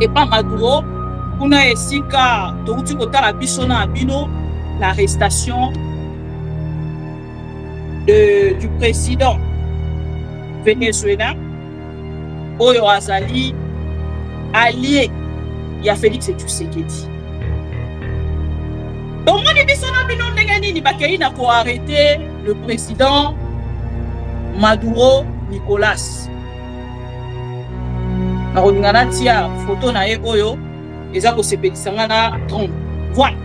et pas Maduro. On a ici car tout la bisona abino l'arrestation du président vénézuélien Oyo Azali allié il y a Félix Tshisekedi. Donc moi bisona abino ndengani ni bakei na ko arrêter le président Maduro Nicolas. Na roningana tia photo na ye oyo eza ko sepelisa na Trump. Voilà.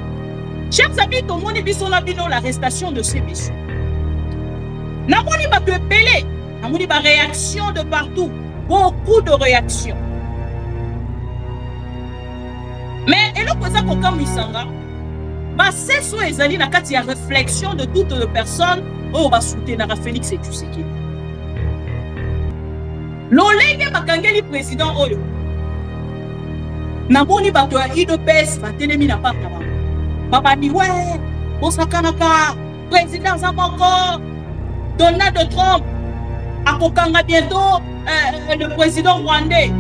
Chers amis, tout le monde est l'arrestation de ces messieurs. N'a pas dit que belé, n'a pas dit que réaction de partout, beaucoup de réactions. Mais et le président Kokam Misanga, bah c'est sur les alliés n'a qu'à dire réflexion de toutes les personnes où on va soutenir Félix Tshisekedi. L'olègue bakangeli président Oyo. N'a pas dit que IDPS va télémi na part là-bas. Papa dit ouais, Osakanaka, président Zamoko, Donald Trump, Akokanga bientôt, le président rwandais.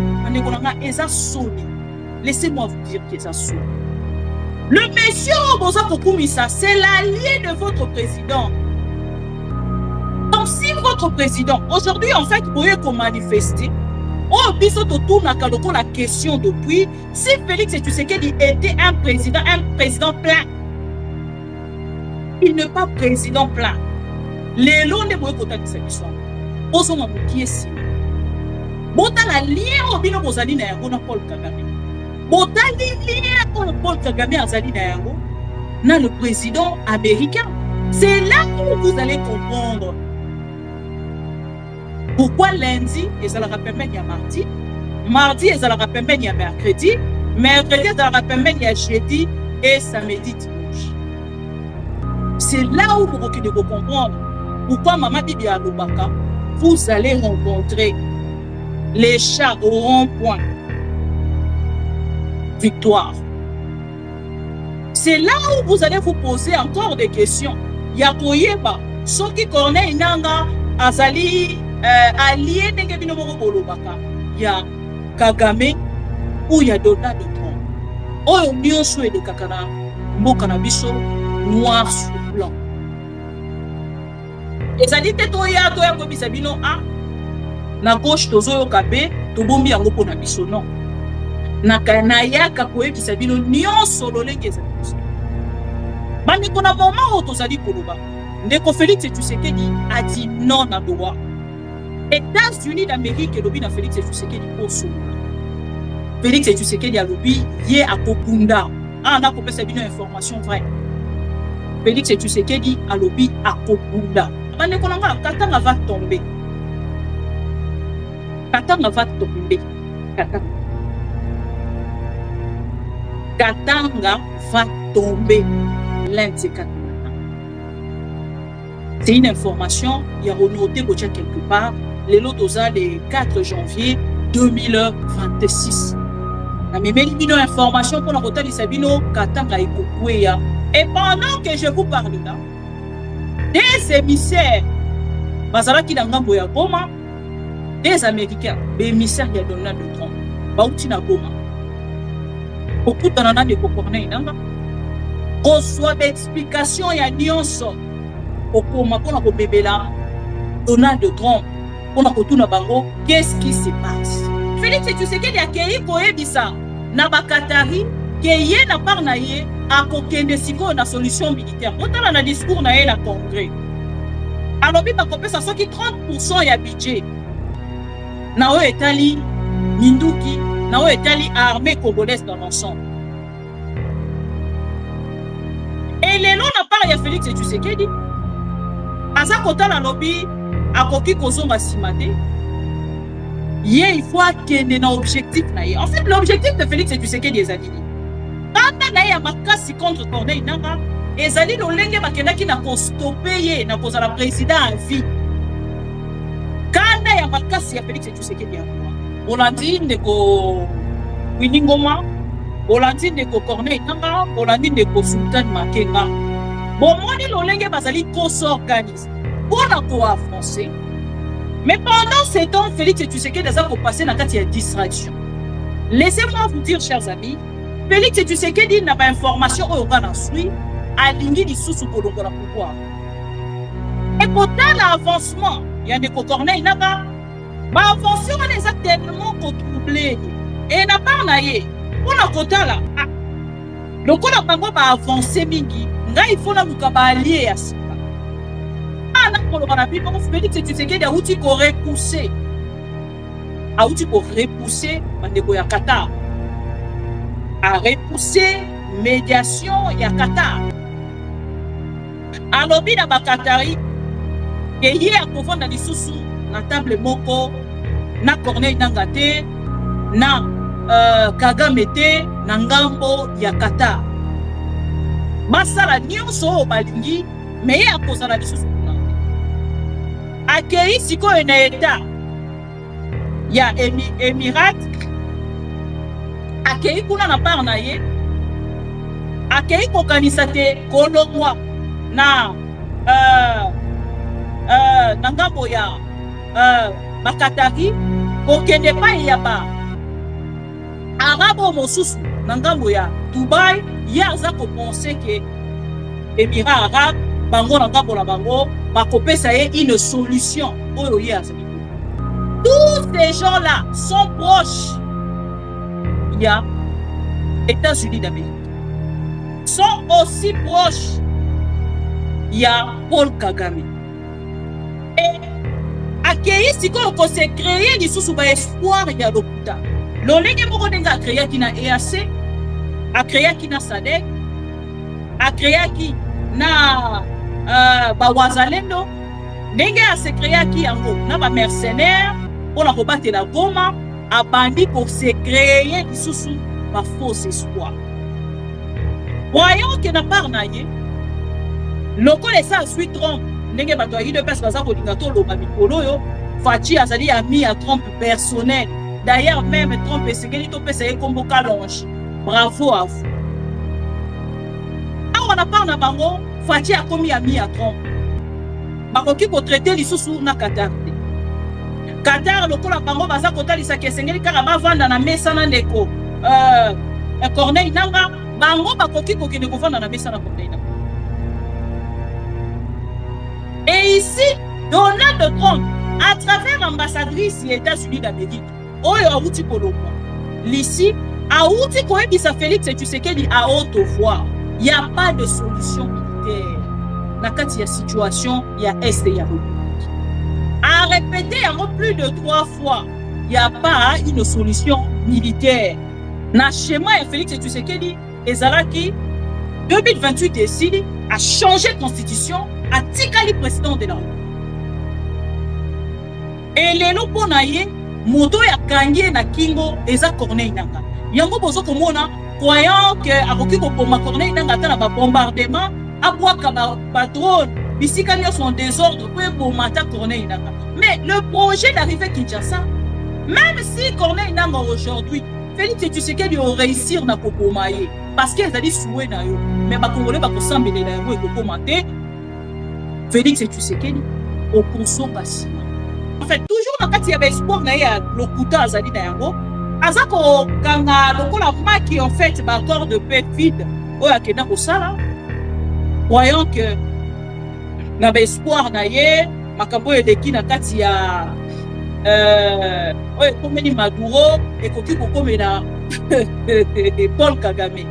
Laissez-moi vous dire que ça sonne. Le monsieur Bozako Koumissa, c'est l'allié de votre président. Donc si votre président, aujourd'hui en fait, vous pouvez manifester, oh, biso to tourne à la question depuis si Félix Tshisekedi était un président plein. Il n'est pas président plein. Les lois de boycott de cette histoire. Osons en bouquet si. Bota la lien au bino bozali na yango na Paul Kagame. Bota lien au Paul Kagame azali na yango na le président américain. C'est là où vous allez comprendre pourquoi lundi, ils allaient rappeler il y a mardi. Mardi, ils allaient rappeler il y a mercredi. Mercredi, ils allaient rappeler il y a jeudi et samedi dimanche. C'est là où vous devez comprendre pourquoi Maman Bibi à Lubaka, vous allez rencontrer les chats au rond-point. Victoire. C'est là où vous allez vous poser encore des questions. Yakoyeba, ceux qui connaissent Nanga, Azali, allié ndenge bino moko bolobaka ya Kagame ou ya Donald Trump oyo nyonso elekaka na mboka na biso noir sur blanc ezali te toya kobisa bino na gauche tozoyoka be tobombi yango mpo na biso non nayaka koyebisa bino nyonso lolenge ezali biso bandeko na moment oyo tozali koloba ndeko Félix Tshisekedi a dit non na droit. États-Unis d'Amérique lobby na Félix Tshisekedi poso. Félix Tshisekedi a lobby yé à Kokunda. On a compris une information vraie. Félix Tshisekedi a lobby à Kokunda. Bande konanga Katanga va tomber. Katanga va tomber. Katanga va tomber. Lundi 4. C'est une information, il y a renoté quelque part. Les lots le 4 janvier 2026. Mais une information pour la rota de Sabino, Katanga et Koukouya. Et pendant que je vous parle là, des émissaires, Bazalaki Dangamboya Goma, des Américains, des émissaires de Donald Trump, Bautina Goma. Beaucoup d'anana de Kokorne Inanga, reçoit d'explications et à Nyonso, au Koma, pour la bébé là, Donald Trump. On a retourné à Bango, qu'est-ce qui se passe? Félix Tshisekedi a accueilli Koebisa, Nabakatari, qui est na parnaye, a kokende siko na solution militaire. Autant na discours na na congrès. Alors, il va compter ça, qui 30% ya budget. Nao etali Minduki, Nao etali armée congolaise dans l'ensemble. Et les noms n'a pas ya Félix Tshisekedi. Aza kota na lobby. A koki kozonga simate il faut qu'il un objectif en fait l'objectif de Félix Tshisekedi ezali quand na ya makasi contre Corneille Nangaa ezali lolenge bakendaki na ko stopper ye na kozala président à vie quand na ya makasi ya Félix Tshisekedi ya Bolandi ndeko Winnie Ngoma Bolandi ndeko Corneille Nangaa Bolandi ndeko Sultan Makenga bomoni lolenge bazali ko s'organiser pour la français. Mais pendant ces temps, Félix Tshisekedi a passé dans la distraction. Laissez-moi vous dire, chers amis, Félix Tshisekedi n'a pas information au Ghana suit à l'ingé du sous-sous-kolongo la pouvoir. Et pourtant, l'avancement, il y a des Corneille n'a-pas. Ma avancement les a tellement troublé. Et n'a pas naïe. Pour la côté là, donc on a pas avancé mingi. Il faut la mukaba allié à ça. Ah, n'a pas le canapé. Donc Félix Tshisekedi a outil pour repousser. A outil pour repousser Bandeko ya Qatar. A repousser médiation ya Qatar. A lobby na Bakatari. Et hier à confondre les sous na table moko na Corneille Nangate na Kagame te na ngambo ya Qatar. Masala nyonso balingi mais ya kozala les sous na. Akei siko na eta ya Emirat akei kuna na par na ye akei kokanisa te kolongwa na nangambo ya Bakatari kokende pa ya ba arabo mosusu nangambo ya Dubai ya za ko penser que Émirats arabes bango nangambo la bango bakopesa ye une solution oyo ya azali. Tous ces gens-là sont proches. Il y a États-Unis d'Amérique. Sont aussi proches. Il y a Paul Kagame. Et accueillir si qu'on s'est créé du sous espoir il y a l'hôpital. L'olègue moronenga a créé qui na EAC, a créé qui na SADC, a créé qui na Bawazalendo, nenga a se créé qui en na ba mercenaires pour la combattre la Goma, a bandi pour se créer du sous ma fausse espoir. Voyons que n'a pas naïe, le connaissant suit Trump. Nenge bato yi de pes baza ko linga to loba mikolo yo Fachi azali ami à Trump personnel. D'ailleurs même Trump et Sekeli to pesa ye kombo Kalonji. Bravo à vous. On a pas na bango Fachi a commis ami à Trump. Bakoki ko traiter lisusu na Qatar. Qatar lokola bango baza kotalisa ke Sekeli kaka ba vanda na mesa na ndeko Corneille Nanga bango bakoki ko kende ko vanda na mesa na Corneille Nanga. Et ici, Donald Trump, à travers l'ambassadrice des États-Unis d'Amérique, Oyo Aouti Kolombo, ici, Aouti Koebisa Félix Tshisekedi à haute voix, il n'y a pas de solution militaire. Dans la situation, il y a Est et il y a République. À répéter plus de 3 fois, il n'y a pas une solution militaire. Dans le schéma de Félix Tshisekedi, Ezalaki, 2028 décide à changer de constitution. A tikali président de la République. Et les locaux naïe, moto ya kangie na kingo eza Corneille Nanga. Yango bozo komona croyant que akoki ko poma Corneille Nanga ta na ba bombardement, abwaka ba drone, bisika nyo son désordre pour mata Corneille Nanga. Mais le projet d'arriver Kinshasa, même si Corneille Nanga aujourd'hui, Félix Tshisekedi au réussir na kopomaye parce qu'ils a dit souhait na yo, mais ba congolais ba ko sambele na yo ko commenter. Félix Tshisekedi au conso passima. En fait, toujours dans le cas de l'espoir, il y a le couteau à Zali Nayango. Azako, quand la maki en fait, l'accord de paix vide, au Akena Kosala, voyant que dans l'espoir, Makambo et Deki na Katia, comme Maduro, et Koki Kokomena, Paul Kagame.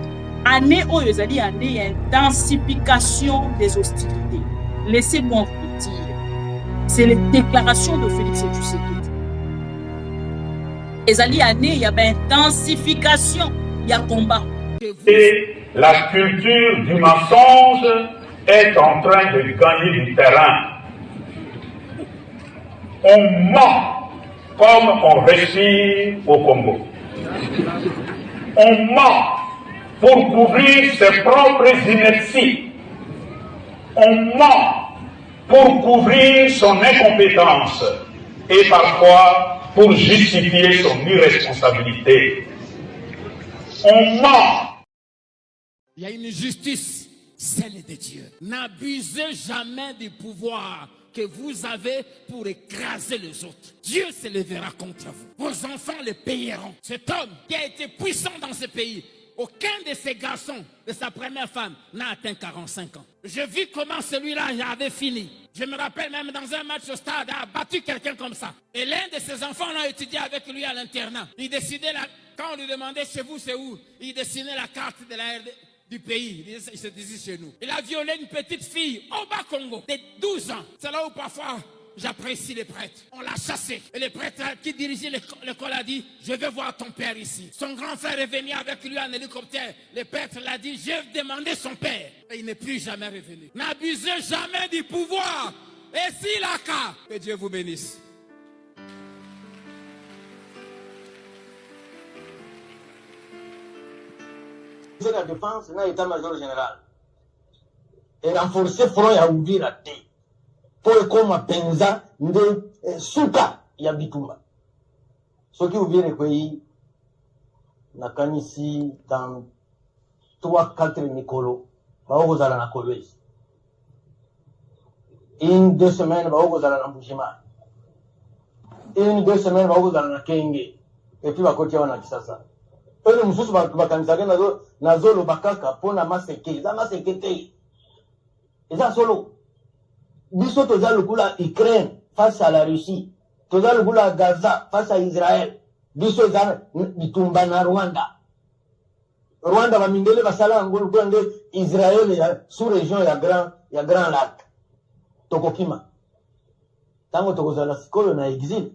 Année où ils allaient année intensification des hostilités. Laissez-moi vous dire, c'est les déclarations de Félix Tshisekedi. Et il y a intensification, il y a combat. Et la culture du mensonge est en train de gagner du terrain. On ment comme on réussit au Congo. On ment pour couvrir ses propres inerties. On ment pour couvrir son incompétence et parfois pour justifier son irresponsabilité. On ment. Il y a une justice, celle de Dieu. N'abusez jamais du pouvoir que vous avez pour écraser les autres, Dieu se lèvera contre vous. Vos enfants le payeront. Cet homme qui a été puissant dans ce pays, aucun de ces garçons de sa première femme n'a atteint 45 ans. Je vis comment celui-là avait fini. Je me rappelle même dans un match au stade, a battu quelqu'un comme ça. Et l'un de ses enfants l'a étudié avec lui à l'internat. Il décidait, quand on lui demandait chez vous c'est où, il dessinait la carte de la RD du pays. Il se disait chez nous. Il a violé une petite fille au Bas-Congo de 12 ans. C'est là où parfois j'apprécie les prêtres. On l'a chassé. Et le prêtre qui dirigeait l'école a dit, je vais voir ton père ici. Son grand frère est venu avec lui en hélicoptère. Le prêtre l'a dit, je vais demander son père. Et il n'est plus jamais revenu. N'abusez jamais du pouvoir. Et s'il a cas, que Dieu vous bénisse. La défense na état-major général et renforcer front ya Uvira te pour ekoma penza nde suka ya bitumba soki Uvira ekwei nakanisi dans 3-4 mikolo baokozala na Kolwezi, 1-2 semaines baokozala na Mbujimayi, 1-2 semaines baokozala na Kenge, et puis bakoti wana Kisasa. Eux mususu bakanisaka nazolo bakaka pona maseke eza maseke te eza solo biso toza lokula Ukraine face à la Russie, toza lokula Gaza face à Israël, biso eza bitumba na Rwanda bamindele basala ngolo kwende Israël ya sous région ya grand lac tokokima tango tokozala sikolo na exil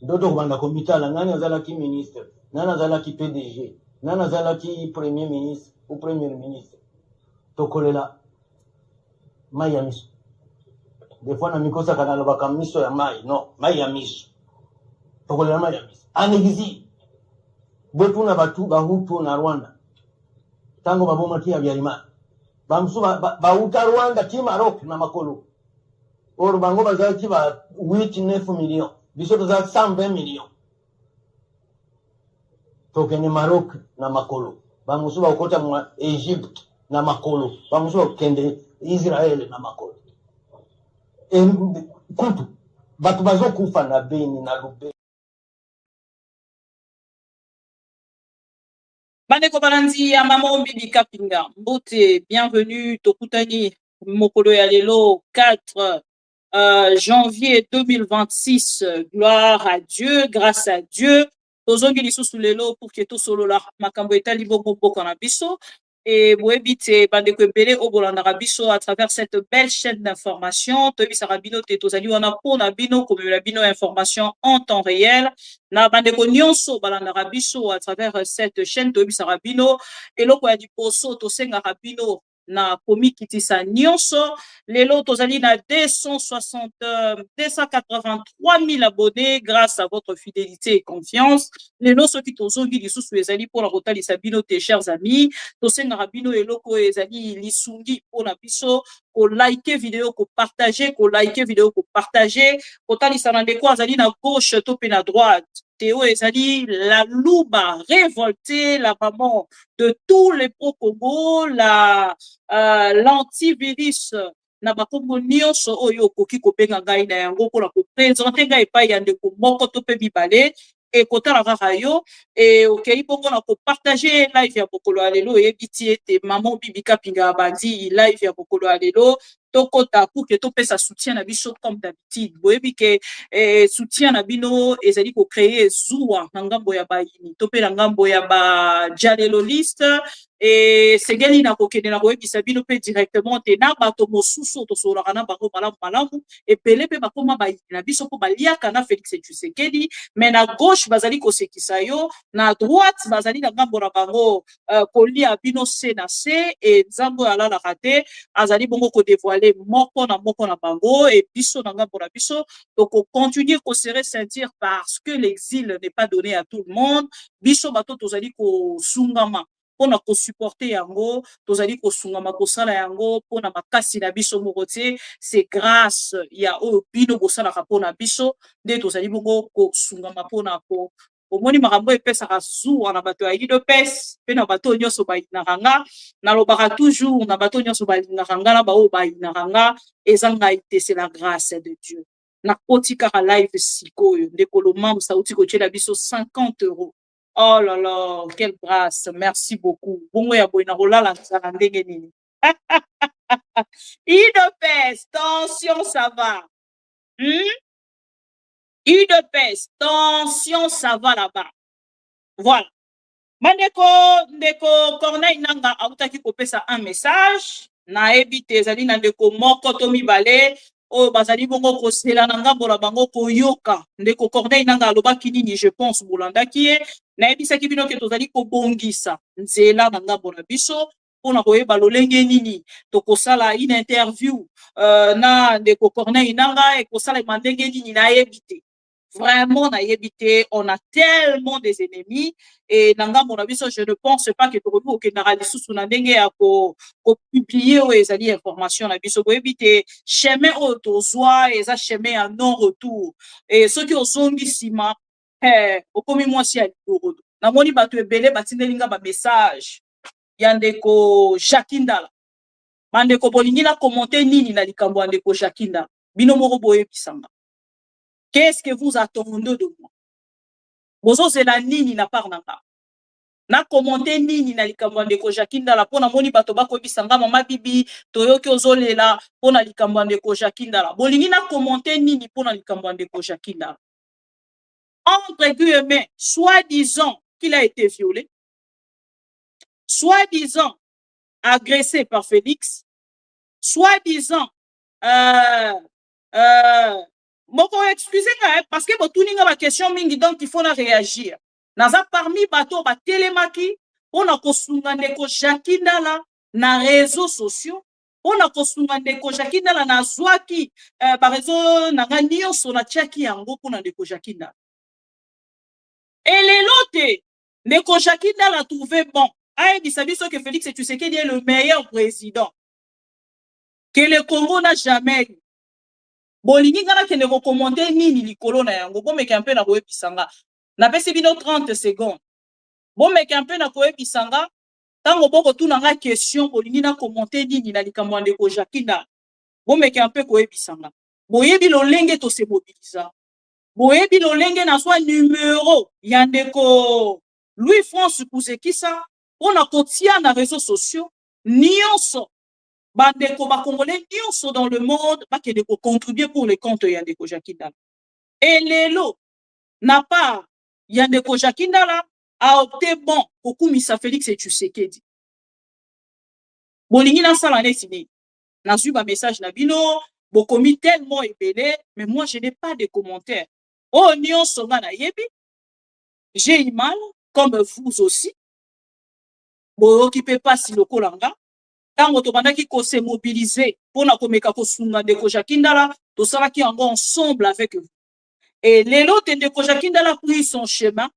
ndoto kubanda komitala nani azalaki ministre, nani azalaki PDG, nani azalaki premier ministre ou premier ministre. Tokolela mai ya miso. Des fois na mikosa kana lobaka miso ya mai, non, mai ya miso. Tokolela mai ya miso. En exil. Botu na batu bahutu na Rwanda. Tango baboma ki Habyarimana. Bamsu bauta Rwanda ki Maroc na makolo. Or bango bazaki ba 8-9 millions. Biso toza 120 millions. Tokene Maroc na makolo. Bamusu bakota mwa Egypte na makolo. Bamusu bakende Israël na makolo. E kutu batu bazo kufa na Beni na Lubero. Bandeko Balandi ya Mama Ombibi Kapinga. Mbote, bienvenue. Tokutani Mokolo ya lelo 4 janvier 2026. Gloire à Dieu, grâce à Dieu. Tozongi lisusu lelo pour que to solo la makambo etali bongo na biso. Et boebite bandeko ebele obolanda biso à travers cette belle chaîne d'information. Tobi sarabino te tozali wana pona bino comme la bino information en temps réel. Na bandeko nyonso balanda biso à travers cette chaîne Tobi sarabino eloko ya diposo to senga rabino na komi kitisa nyonso lelo tozali na 283 000 abonnés grâce à votre fidélité et confiance. Lelo soki tozongi lisusu ezali pour la kotalisa bino te chers amis tosenga bino eloko ezali lisungi pona biso ko like vidéo ko partager kotalisa na ndeko azali na gauche to pe na droite. Théo ezali la louba révoltée, la maman de tous les pro-Congo, l'antivirus na bakombo nyonso oyo koki kobenga ngai na yango mpona kopresente ngai epai ya ndeko moko to mpe mibale ekotala kaka yo okei bongo na kopartage live ya mokolo ya lelo oyebi ti ete Mama Ombibi Kapinga abandi live ya mokolo ya lelo tokota pour que topesa soutien na biso comme d'habitude boyebi ke soutien na bino ezali ko créer zuwa na ngambo ya bayini to pe na ngambo ya ba jaleloliste et segeli na kokende na koyebisa bino pe directement te na bato mosusu tosolaka na bango malamu epele pe bakoma bayini na biso po baliaka na Félix Tshisekedi mais na gauche bazali kosekisa yo na droite bazali na ngambo na bango kolia bino C na C et nzambo alalaka te azali bongo ko dévoiler moko na bango et biso na ngambo na biso donc continuer ko se ressentir parce que l'exil n'est pas donné à tout le monde biso bato tozali ko sungama pona ko supporter yango tozali ko sungama ko sala yango pona makasi na biso moko te c'est grâce ya o bino ko sala ka pona biso nde tozali bongo ko sungama pona ko omoni makambo epesaka zuwa na bato ya UDPS mpe na bato nyonso bayinaka nga nalobaka toujours na bato nyonso balingaka nga na baoyo bayinaka nga eza ngai te, c'est la grâce de Dieu. Nakoti kaka live sikoyo ndeko Lomam sauti kotiela biso 50 €. Oh là là, quelle grâce, merci beaucoup. Bongo ya boy na kolala nzala ndenge nini. UDPS, tension ça va. UDPS, tension ça va là-bas. Voilà. Ndeko Corneille Nanga autaki kopesa un message na ebite ezali na ndeko moko to mibale o bazali bongo kosela na ngambo na bango koyoka ndeko Corneille Nanga alobaki nini je pense bolandaki ye na ebisaki bino ke tozali kobongisa nzela na ngambo na biso pona koyeba lolenge nini tokosala une interview na ndeko Corneille Nanga ekosala mandenge nini na ebite. Vraiment, on a tellement des ennemis et nanga mon avis, je ne pense pas que tu reviens au Kénara sous n'andenge à publier ou les informations na biso pour éviter chemin autozoa et ça chemin en non retour et ceux qui ont son sima au comme moi si à l'euro na moni batu ebele batindelinga ba message yandeko Jacquinda mandeko bolingi na commenter nini na likambo andeko Jacquinda bino moko boye bisanga. Qu'est-ce que vous attendez de moi? Bozo c'est la nini na part nanga. Na commenter nini na likambo ndeko Jacquinda la pona moni bato bako bisanga mama bibi toyoki ozolela pona likambo ndeko Jacquinda la. Bolingi na commenter nini pona likambo ndeko Jacquinda. Entre guillemets, soi-disant qu'il a été violé, soi-disant agressé par Félix, soi-disant Moko excusez-moi parce que vous avez une question mingi donc il faut réagir. Naza parmi bateau ba télémaki on a kosunga ndeko Jacquinda la na réseaux sociaux on a kosunga ndeko Jacquinda la na zwaki par réseau na ganio so na tiaki yango pona ndeko Jacquinda. Et les lotes ndeko Jacquinda la trouvé bon. Aïe dit sabiso que Félix Tshisekedi est le meilleur président que le Congo n'a jamais eu. Bolingi ngana kende ko commenter nini likolo na yango bo meka mpe na ko episanga na pesi bino 30 secondes bo meka mpe na ko episanga tango boko tuna nga question bolingi na commenter nini na likambo ndeko Jacquinda bo meka mpe ko episanga boyebi lolenge to se mobiliser boyebi lolenge na swa numéro ya ndeko Louis France Kuzekisa ona kotia na réseaux sociaux nyonso bandeko ba congolais nyonso dans le monde ba ke de contribuer pour les comptes ya ndeko Jacquinda. Et lelo n'a pas ya ndeko Jacquinda la a opté bon kokumisa Félix Tshisekedi. Bolingi na sala nesini na su ba message na bino bokomi tellement épelé mais moi je n'ai pas de commentaires. Oh nyonso nga na yebi j'ai eu mal comme vous aussi. Bo occupez pas si lokolanga tango to bandaki ko se mobiliser pour na komeka ko sunga ndeko Jacquinda la to salaki yango ensemble avec vous. Et lelo ndeko Jacquinda la pris son chemin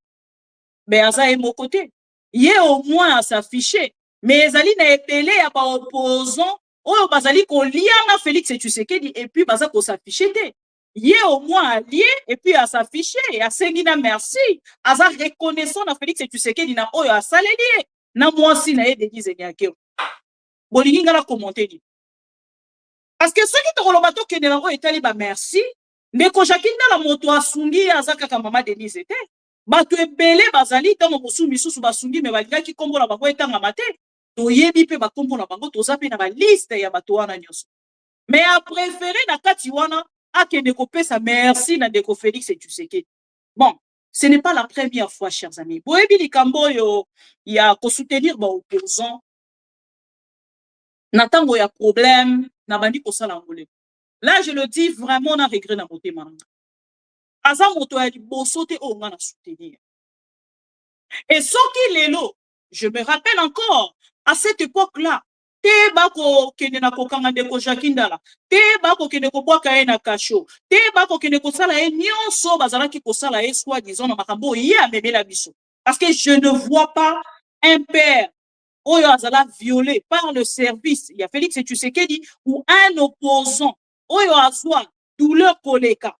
mais aza e mon côté. Yé au moins à s'afficher mais ezali na epelé ya ba opposant oyo bazali ko liana Félix Tshisekedi et puis baza ko s'afficher te. Yé au moins allié et puis à s'afficher et à sengina merci aza reconnaissant na Félix Tshisekedi na oyo asaleli na mwasi na ye Denise Nyakero. Bolingi ngala commenter ni parce que ceux qui te rolobato ke nelango etali ba merci ndeko Jacquinda la moto asungi azaka ka mama Denise te bato ebele bazali tango mosumi susu basungi me balingaki kombo na bango etanga mate to yebi pe ba kombo na bango toza pe na ba liste ya bato wana nyonso mais a préféré na kati wana akende kopesa merci na ndeko Félix Tshisekedi. Bon, ce n'est pas la première fois chers amis boyebi likambo yo ya ko soutenir ba opposants natango ya problème na bandi ko sala ngolé. Là je le dis vraiment na regret na motema nanga. Aza moto ya liboso te o nga na soutenir. Et soki lelo, je me rappelle encore à cette époque-là, te bako kende na kokanga ndeko Jacquinda la, te bako kende ko bwaka ye na kasho, te bako kende ko sala ye nyonso bazalaki ko sala ye soit disons na makambo ye amemela biso. Parce que je ne vois pas un père oyo azala violé par le service, il y a Félix Tshisekedi ou un opposant oyo azwa douleur koleka.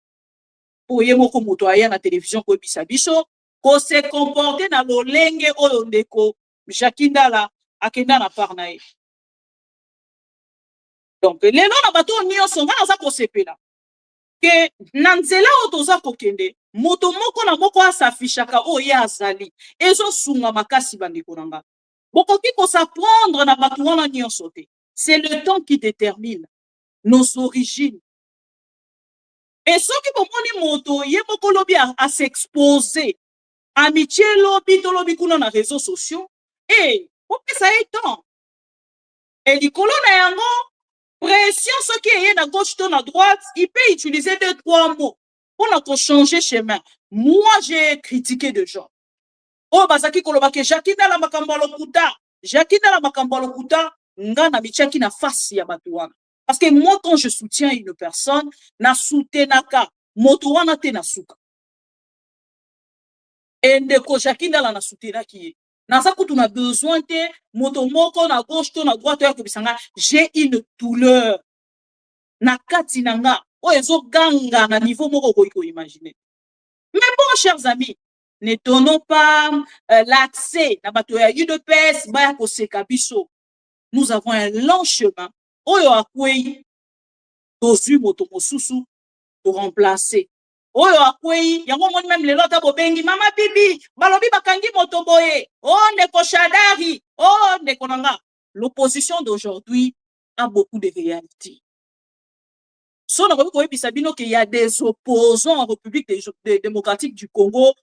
Oye moko moto aya na télévision ko bisa biso ko se comporter na lolenge oyo ndeko Jakindala akenda na part na ye. Donc lelo na bato nyonso nga naza kosepela ke na nzela oyo toza kokende moto moko na moko asafishaka oyo ye azali ezosunga makasi bandeko na nga. Bokoki kosaprendre na bato wana nyonso te. C'est le temps qui détermine nos origines. Et soki bomoni moto ye moko lobi a s'exposer amitié lobi to lobi kuna na réseaux sociaux et opesa ye temps. Et likolo na yango pression soki eye na gauche to na droite, il peut utiliser 2-3 mots pour changer chemin. Moi j'ai critiqué de gens. Oh bazaki koloba ke Jakindala makambo lokuta, Jakindala makambo lokuta nga na michaki na face ya bato wana. Parce que moi quand je soutiens une personne, na soutenaka moto wana te na suka. Et ndeko Jakindala na soutenaki ye. Naza kutu na besoin te moto moko na gauche to na droite ya kobisanga, j'ai une douleur na kati nanga oyo ganga na niveau moko ko imaginer. Mais bon chers amis, ne donnons pas l'accès na bato ya UDPS baya koseka biso. Nous avons un long chemin oyo akwei tozu moto mosusu pour remplacer. Oyo akwei yango moni même lelo ta bobengi mama bibi balobi bakangi moto boye oh ndeko Shadari oh ndeko nanga. L'opposition d'aujourd'hui a beaucoup de réalités. So na ko ebisa bino qu'il y a des opposants en République démocratique du Congo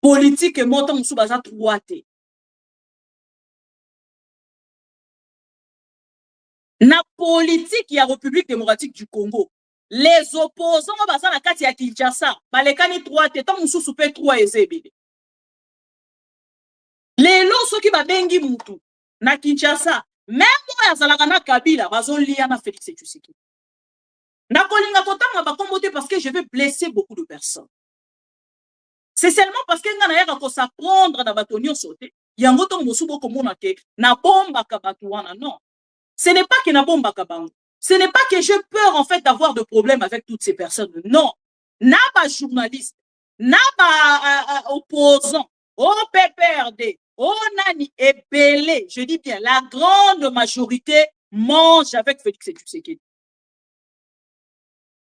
politique et montant musu baza droite. Na politique ya République démocratique du Congo, les opposants baza na kati ya Kinshasa, balekani droite, tant mususu pe 3 ezebele. Lelo soki babengi mutu na Kinshasa, même oya zalaka na Kabila, bazo lia na Félix Tshisekedi. Na kolinga kotanga bakombote parce que je vais blesser beaucoup de personnes. C'est seulement parce que ngana yaka ko s'apprendre na batonio sauté, yango to musubo komona ke na bomba ka batuana non. Ce n'est pas que na bomba kabango. Ce n'est pas que j'ai peur en fait d'avoir de problèmes avec toutes ces personnes. Non. Na ba journaliste, na ba opposant, au PPRD, au nani ébélé, je dis bien, la grande majorité mange avec Félix Tshisekedi.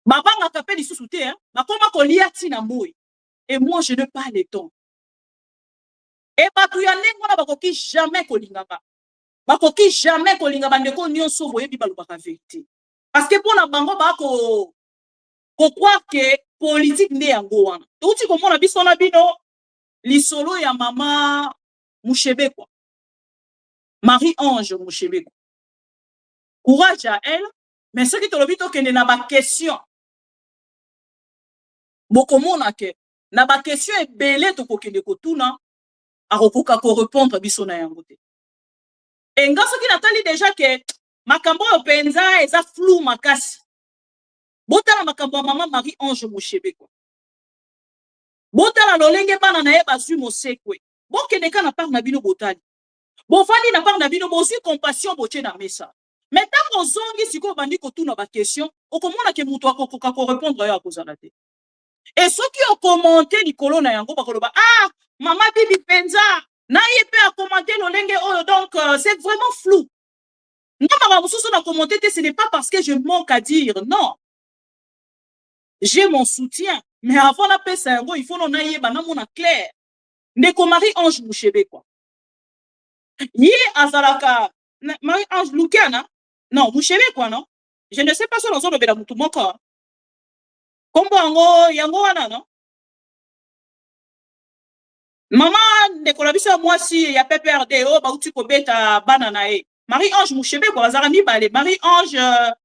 Babanga kapeli sous-souté, hein. Bakoma kolia tina moui. Et moi je n'ai pas le temps. Et batuyane ngona bakoki jamais kolingaka. Bakoki jamais kolinga bandeko nyonso boyebi balobaka vérité. Parce que pour na bango bako ko croire que politique nde yango wana. Touti komona biso na bino lisolo ya mama Mushebekwa. Marie-Ange Mushebekwa. Courage à elle, mais ce qui te lobi to kende na ba question. Bokomona ke na ba question ebele to kokende kotuna akokoka ko répondre biso na yango te. Et nga soki natali déjà que makambo yo penza eza flou makasi. Botala makambo mama Marie-Ange Mushebekwa. Botala lolenge bana na ye bazwi mosekwe. Bokende ka na part na bino botali. Bofandi na part na bino bosi compassion boche na mesa. Mais tant ozongi siko bandi kotuna ba question, okomona ke mutu akokoka ko répondre yo akozala te. Et soki o commenter likolo na yango bakoloba ah mama bibi penza na yepé à commenter lolenge oyo donc c'est vraiment flou. Non mama mususu na commenter ce n'est pas parce que je manque à dire non. J'ai mon soutien mais avant la paix yango il faut non yeba na mona clair. Ndeko Marie-Ange Mushebekwa. Ye azalaka Marie-Ange Lukana non Mushebekwa non. Je ne sais pas si on bela mutu moko. Kombo yango wana non. Maman ndeko la biso mwasi ya PPRD o ba uti ko beta bana na e. Marie-Ange Mushebekwa bazara mibale. Marie-Ange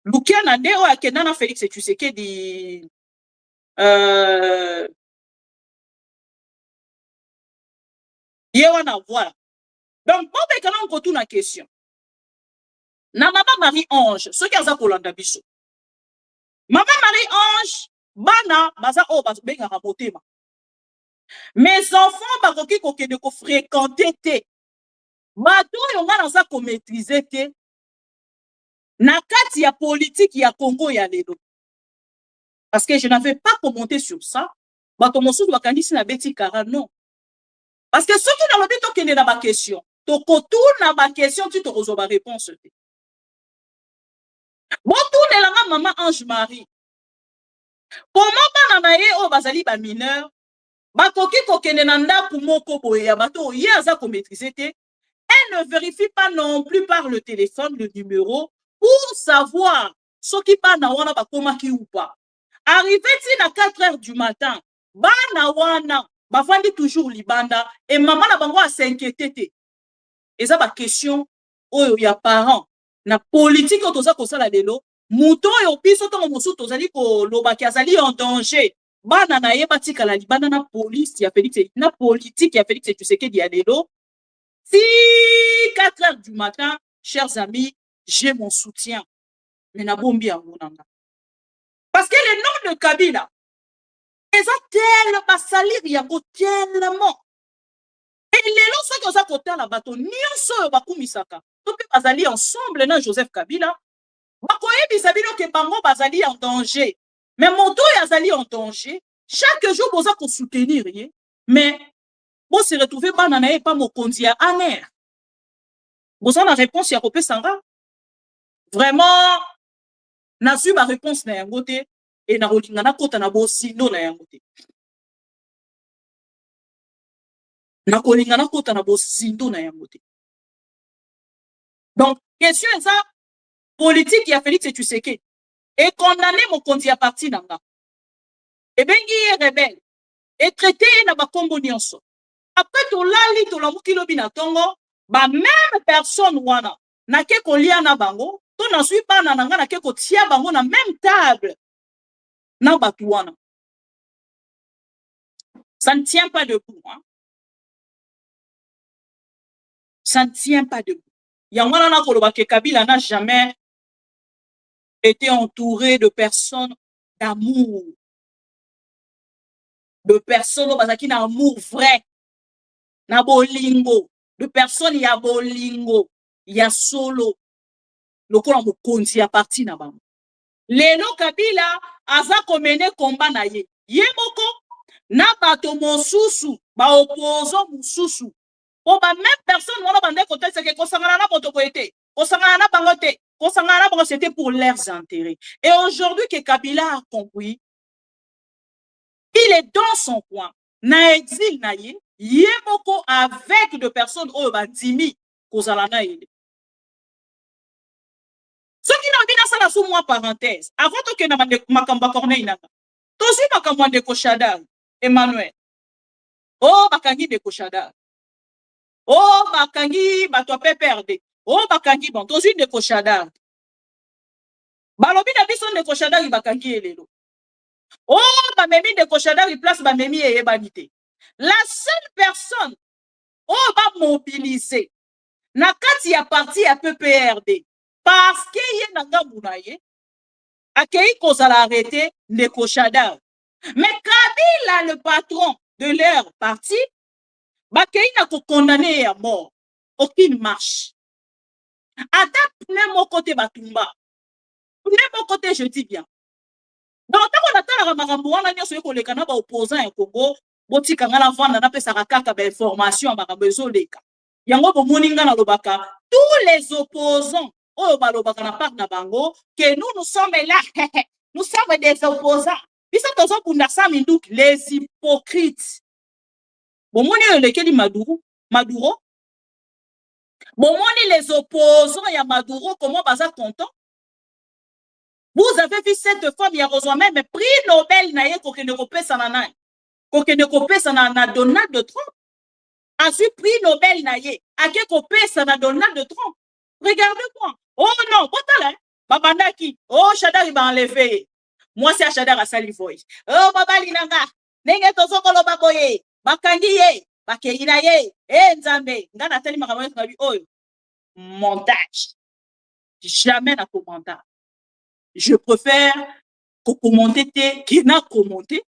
Lukana nde o akenda na Félix Tshisekedi yewana voilà. Donc bon be kana on tuna question. Na maman Marie-Ange ce qui aza kolanda biso. Maman Marie-Ange bana baza o ba benga motema. Mes enfants bakoki kokende ko fréquenter te. Bato yo ngana za ko maîtriser te. Na kati ya politique ya Congo ya lelo. Parce que je n'avais pas commenté sur ça. bato mosusu bakandisi na beti kara non. Parce que soki na lobi tokende na ba question, tokotourna ba question ti tokozwa ba réponse te. Botournelanga maman Ange Marie. Comment bana na ye o bazali ba mineur, bakoki kokende na ndaku moko boye ya bato ye aza ko maîtriser te. Elle ne vérifie pas non plus par le téléphone le numéro pour savoir ce qui bana wana bakomaki ou pas. Arrivé ti na 4 heures du matin, bana wana bafandi toujours libanda et maman na bango a s'inquiéter. Et ça ba question oyo ya parents na politique o toza kosala lelo, mouton yo biso to mosusu tozali ko lobaki azali en danger. Bana na ye batikala libanda na police ya Félix na politique ya Félix Tshisekedi ya lelo. Si 4 heures du matin, chers amis, j'ai mon soutien. Mais na bombi en monanga. Parce que le nom de Kabila, ils ont tellement salir yango tellement. Et les gens ceux qui ont côté la bateau, ni un seul bakumisaka. Tout bazali ensemble na Joseph Kabila. Bakoye bisabino ke bango bazali en danger. Mais mon dos yazali en danger. Chaque jour boza ko soutenir ye. Mais bon se retrouver banana et pas mon kondia aner. Boza la réponse ya kopé sanga. Vraiment nazu ba réponse na yango te et na rolinga na kota na bo sindo na yango te. Na kolinga na kota na bo sindo na yango te. Donc question est ça politique ya Félix Tshisekedi et condamner mon kondia parti nanga. Et bengi rebelle et traité na ba kombo nyonso. Après to lali to la mukilobi na tongo ba même personne wana na ke kolia na bango. On suit pas na nanga na ke ko tia bango na même table na batuana. Ça ne tient pas debout, hein. Ça ne tient pas debout. Yangwana na koloba ke Kabila n'a jamais été entouré de personnes d'amour, de personnes qui na amour vrai, na bolingo, de personnes ya bolingo, ya solo. Lokola mokonzi ya parti na bango. Lelo Kabila aza komene combat na ye. Ye moko na bato mosusu, ba opposant mosusu. Po ba même personne wana bande côté c'est que kosangana na boto ko été. Kosangana na bango te. Kosangana na bango c'était pour leurs intérêts. Et aujourd'hui que Kabila a compris, il est dans son coin. Na exil na ye, ye moko avec de personnes oyo ba dimi kozala na ye. Ce qui n'a bien ça la sous moi parenthèse. Avant que na makamba Corneille nanga. Tozi makamba de Koshada Emmanuel. Oh bakangi de Koshada. Oh bakangi bato PPRD. Oh bakangi bon tozi de Koshada. Balobi na biso de Koshada bakangi elelo. Oh ba memi de Koshada place ba memi e banité. La seule personne oh ba mobiliser na kati ya parti ya PPRD. Parce que y a nanga munaye akei kozala arrêté Ndeko Shadar. Mais Kabila, le patron de leur parti, bakei na ko condamné à mort. Aucune marche. Ata pne mon côté batumba. Pne mon côté je dis bien. Donc tant qu'on attend la makambo wana nyoso yeko leka na ba opposant ya Congo, botika ngala vanda na pesa kaka ba information makambo ezoleka. Yango bo moninga na lobaka tous les opposants oh balobaka na part na bango que nous sommes là nous sommes des opposants bisa tozo kunda saminduk les hypocrites bomoni lekeli Maduro bomoni les opposants ya Maduro comment baza content. Vous avez vu cette femme ya reçoit même prix Nobel na ye kokende kopesa na nani kokende kopesa na Donald Trump ensuite prix Nobel na ye ake kopesa na Donald Trump. Regardez-moi. Oh non, potala. Babandaki. Oh, Shadar il va enlever. Moi c'est Shadar à Sali Voice. Oh, Baba Linanga. Nenge tozokolo baboye. Bakangi ye. Bakeina ye. Nzambe. Ngana tali makambo ngabi oyo. Montage. Jamais na commentaire. Je préfère ko commenter te que na commenter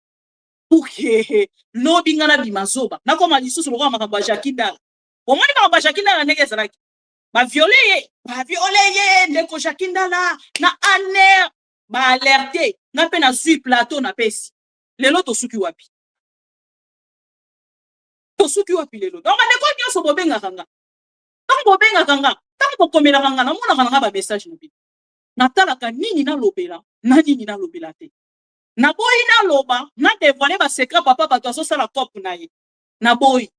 pour que lobi ngana bimazoba. Na koma lisusu lokwa makambo ya Jakinda. Omoni makambo ya Jakinda na nenge zalaki. Ba violé ye Ndeko Shakindala na aner ba alerté na pe na sur plateau na pesi lelo to suki wapi tosuki wapi lelo donc bandeko nyonso bobengaka nga ntango bobengaka nga ntango bokomelaka nga namonaka nanga bamessage na bino natalaka nini nalobela na nini nalobela te naboyi naloba na dévoile basekret papa bato azosala cope na ye naboyi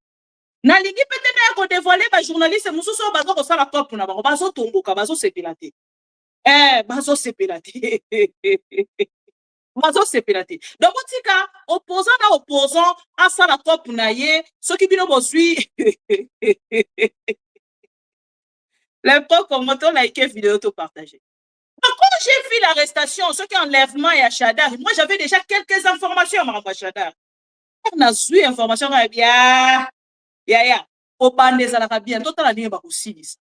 nalingi pete na ya kodévoile bajournaliste mosusu oyo baza kosala cope na bango bazotomboka bazosepela te bazosepela te bazosepela te donc otika opposant na opposant asala cope na ye soki bino bozwi le pro comment on like vidéo to partager. Donc, quand j'ai vu l'arrestation, ce qui est enlèvement et à Chadar, moi j'avais déjà quelques informations par rapport à Chadar. On a su information bien au bandez à la bien tout à la ligne aussi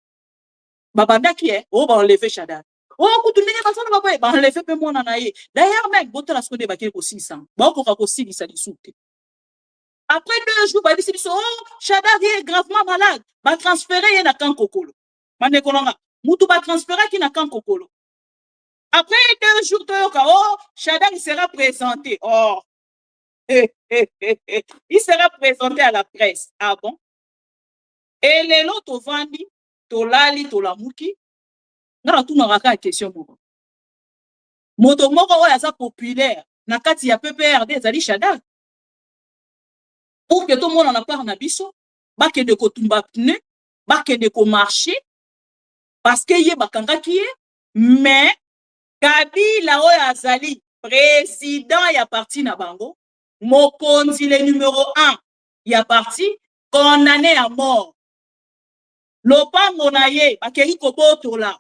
babanda qui est on va enlever Chadar. Oh kutunye basana baba ba enlever pe mona na ye. D'ailleurs même boto la seconde ba ko 600. Ba ko ka ko 600 dissouté. Après 2 jours ba dit oh Chadar est gravement malade. Ba transférer na kan kokolo. Mane kolonga mutu ba transférer qui na kan kokolo. Après 2 jours, oh, Chadar il sera présenté. Oh, il sera présenté à la presse. Ah bon? Et les lots to vandi, to lali, to lamuki. N'a tout n'a pas question moko. Moto moko oya sa populaire. Na kati ya PPRD zali Chadar. Pour que tout le monde en a parlé na biso, ba ke de ko tumba pne, ba ke de ko marcher, parce que yé bakanga qui est, mais Kabila oyo azali président ya parti na bango mokonzi le numéro 1 ya parti condamné à mort lopango na ye bakeli kobotola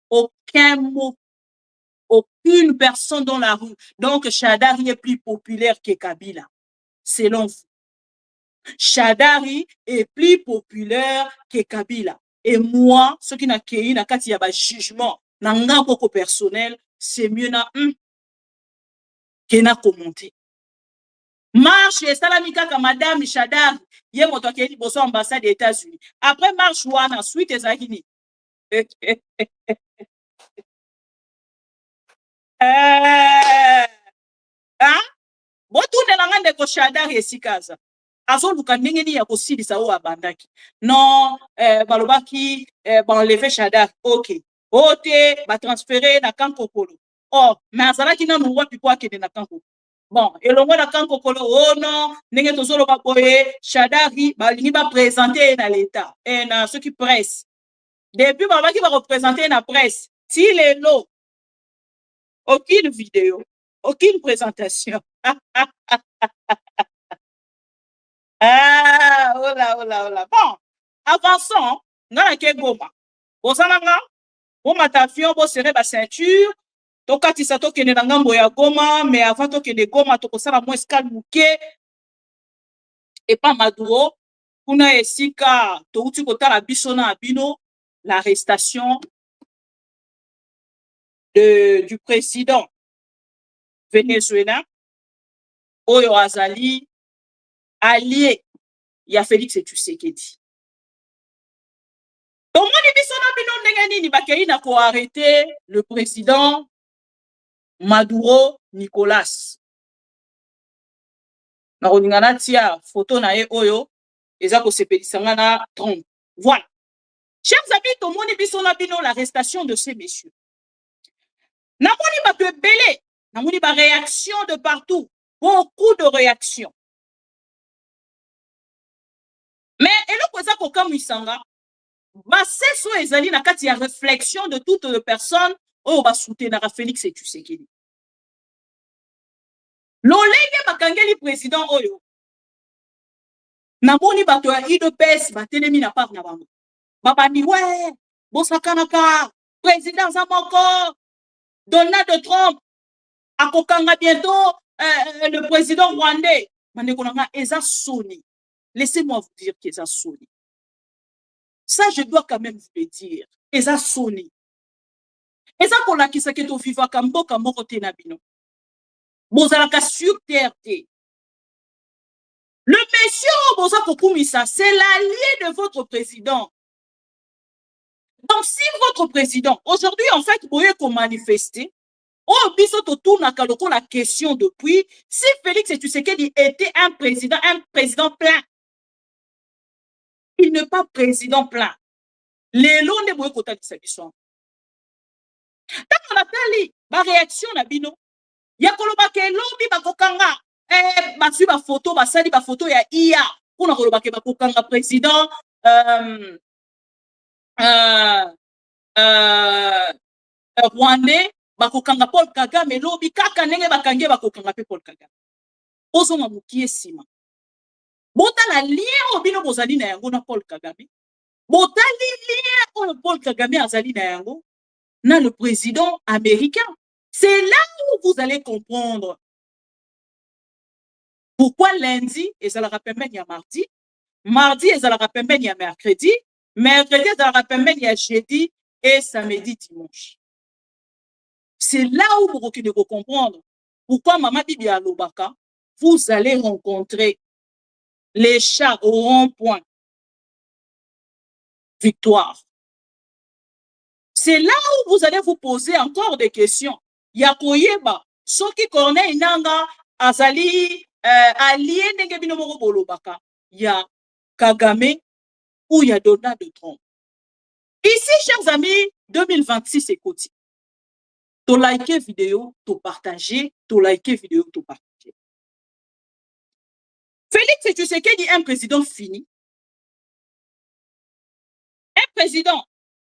aucun mot aucune personne dans la rue donc Chadari est plus populaire que Kabila selon vous Chadari est plus populaire que Kabila et moi ce qui n'a kei na kati ya ba jugement nanga beaucoup personnel c'est mieux na que na commenter marche et salamika ka madame Chadar ye moto akeli boso ambassade des États-Unis après marche wana suite ezakini botunde nanga ndeko Chadar esikaza azoluka ndenge ni ya kosilisa o abandaki non balobaki enlever Chadar OK Ote, ba transférer na Kankokolo. Oh, mais azalaki na nuwa pipo akende na Kankokolo. Bon, et l'on na Kankokolo, oh non, nenge tozolo ba boye, Chadari, ba lingi ba présenter na l'État. Et na ceux qui presse. Depuis, baba qui va représenter na presse. Si les lots, aucune vidéo, aucune présentation. Ah, oh là. Bon, avançons, na ke goma. Bosananga, bon matafion, bon serrer la ceinture. Tokati sa tokende na ngambo ya Goma, mais avant tokende Goma, tokosala moins calmouke. Et pas Maduro. Kuna esika, touti kotala bisona abino, l'arrestation du président vénézuélien, Oyo Azali, allié, il y a Félix Tshisekedi. Donc, on a arrêté le président Maduro Nicolas. Na tia photo na e oyo eza ko sepedisanga na Trump. Voilà. Chers amis, tout le monde biso na bino l'arrestation de ces messieurs. Na moni ba belé, na moni ba réaction de partout, beaucoup de réactions. Mais eloko eza ko kamuisanga ba seso ezali na kati ya réflexion de toutes les personnes oyo ba soutenir Félix Tshisekedi. Lolenge bakangeli président oyo. Na moni bato ya IDPS batelemi na part na bango. Babani ouais, bosakanaka président Zamoko Donald Trump akokanga bientôt le président rwandais. Mandeko nanga eza soni. Laissez-moi vous dire qu'eza soni. Ça, je dois quand même vous le dire. Eza soni. Eza kolakisa keto viva kamboka moko te na bino. Bozalaka sur terre te. Le monsieur Boza Kokumisa, c'est l'allié de votre président. Donc, si votre président, aujourd'hui, en fait, vous pouvez manifester, oh, bisoto tourna kaloko la question depuis, si Félix Tshisekedi était un président plein il n'est pas président plein. Les lots ne boye kota disabison. Tant on a tali, ma réaction na bino. Ya koloba ke lobi bakokanga. Basu ba photo, basali ba photo ya IA. Pour koloba ke bakokanga président. Rwandais, bakokanga Paul Kagame, lobi kaka nenge bakange bakokanga pe Paul Kagame. Ozo mamukie sima. Bota la lien obino bozali na yango na Paul Kagame. Bota li lien o Paul Kagame azali na yango na le président américain. C'est là où vous allez comprendre pourquoi lundi ezalaka pembeni ya mardi, mardi ezalaka pembeni ya mercredi, mercredi ezalaka pembeni ya jeudi et samedi dimanche. C'est là où vous allez comprendre pourquoi Maman Bibi Alobaka, vous allez rencontrer les chats au rond-point. Victoire. C'est là où vous allez vous poser encore des questions. Yakoyeba, Soki Corneille Nanga, Azali, Alien Negebino Moro Bolobaka, ya Kagame ou ya Donald Trump. Ici, chers amis, 2026 c'est côté. To liker vidéo, to partager, to liker vidéo, to partager. Félix Tshisekedi est un président fini. Un président,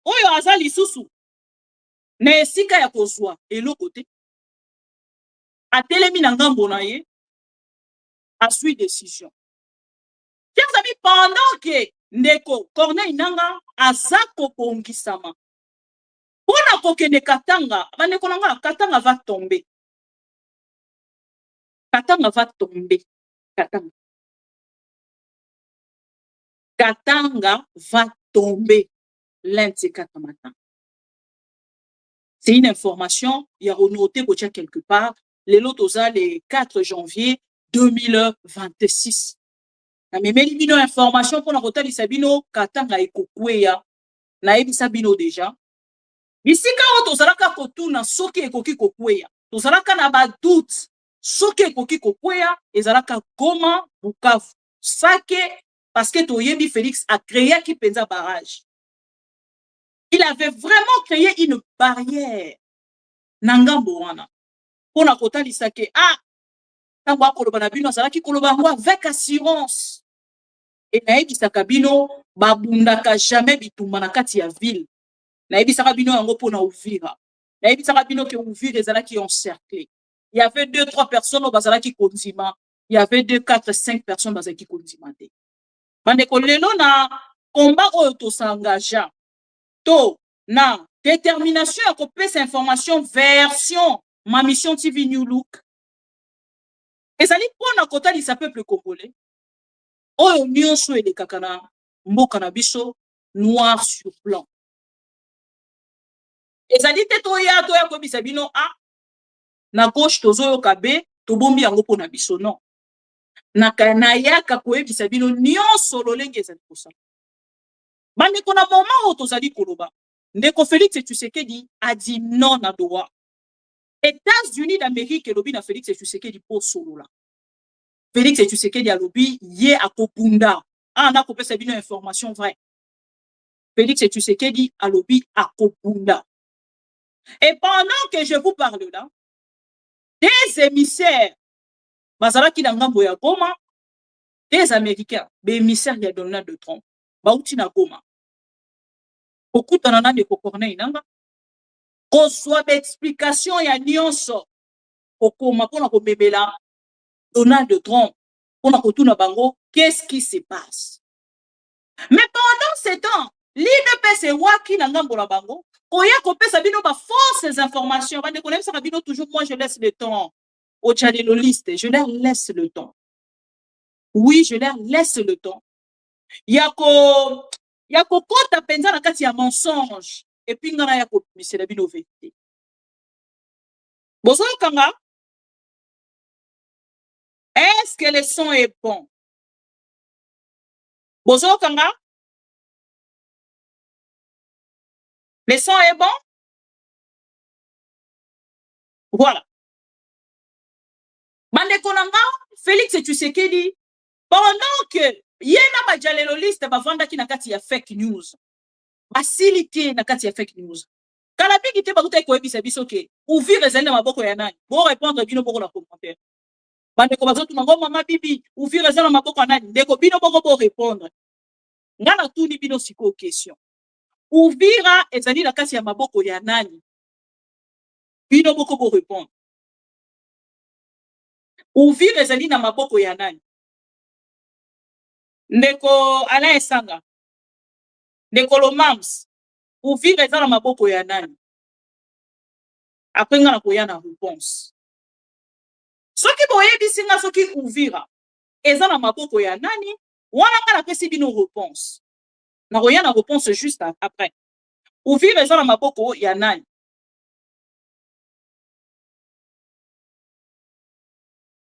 oyo azali susu, na esika ya kozwa eloko te. Atelemi na ngambo na ye, a suit décision. Chers amis, pendant que Ndeko Corneille Nanga aza kopongisama, pona kokende Katanga, bandeko nanga, Katanga va tomber. Katanga va tomber. Katanga. Katanga va tomber lundi 4 matin. C'est une information, il y a renoté quelque part, les lotosa le 4 janvier 2026. Mais une information pour la rota Sabino, Katanga et Kokweya, naïbi Sabino déjà. Ici, quand on s'arrête à Kotuna, Soki et Koki Kokweya, on s'arrête à ba doute, Soki et Koki Kokweya, et Zaraka Goma, Bukavu, Sake, parce que Toyebi Félix a créé qui pensa barrage. Il avait vraiment créé une barrière. Nangamboana. Pour la kota Sake, Tangwa Kolobanabino, Zaraki Kolobanwa avec assurance. Et Naïbi Sakabino, Babundaka jamais bitumanakati ya ville. Naïbi Sakabino yango pona ouvira. Naïbi Sakabino qui ouvire les ala qui ont encerclé. Il y avait 2-3 personnes au bazala qui konzima. Il y avait 2-4-5 personnes bazala qui konzimate. Bandeko lelo na combat oyo s'engagea. To na détermination à couper cette information version ma mission TV New Look. Et ça dit pour na kota li sa peuple congolais. Oyo nyonso ele kakana mboka na biso noir sur blanc. Et ça dit toya ko bisabino na gauche tozo kabe to bombi yango pona biso non. Na yaka ko bisabino nyonso lolenge za kosa. Bande kona moment o tozali koloba. Ndeko Félix Tshisekedi a dit non na droit. États-Unis d'Amérique lobi na Félix Tshisekedi po solola. Félix Tshisekedi a lobi ye akopunda. Na ko pesa bino information vraie. Félix Tshisekedi a lobi akopunda. Et pendant que je vous parle là, des émissaires, bazalaki na ngambo ya Goma, des Américains, des émissaires de Donald Trump, bauti na Goma. Okutana na de Corneille Nanga, ko soit d'explication ya nyonso, okoma pona ko bebela Donald Trump, pona ko tuna bango, qu'est-ce qui se passe? Mais pendant ce temps, l'IDPS waki na ngambo la bango, koya kopé sabino ba fausses informations, bande konem sabino toujours moi je laisse le temps au channeliste, je leur laisse le temps. Oui, je leur laisse le temps. Yako kota penza na kati ya mensonge et puis ngana yako misela bino vérité. Bozo kanga, est-ce que le son est bon? Bozo kanga, le son est bon? Voilà. Bande konanga, Félix Tshisekedi, pendant que yena bajalelo liste bavandaki na kati ya fake news basili te na kati ya fake news kala biki te bakuta koyebisa biso ke Uvira ezali na maboko ya nani bo répondre bino boko na commentaire bandeko bazotuna ngo mama bibi Uvira ezali na maboko ya nani ndeko bino boko bo répondre nga na tuni bino siko question Uvira ezali na kati ya maboko ya nani bino boko bo répondre Uvira ezali na maboko ya nani ndeko Alain Sanga ndeko Lomams Uvira ezali na maboko ya nani après nga na koya na réponse soki boyebisi nga soki Uvira eza na maboko ya nani wana nga napesi bino réponse na koya na réponse juste après Uvira eza na maboko ya nani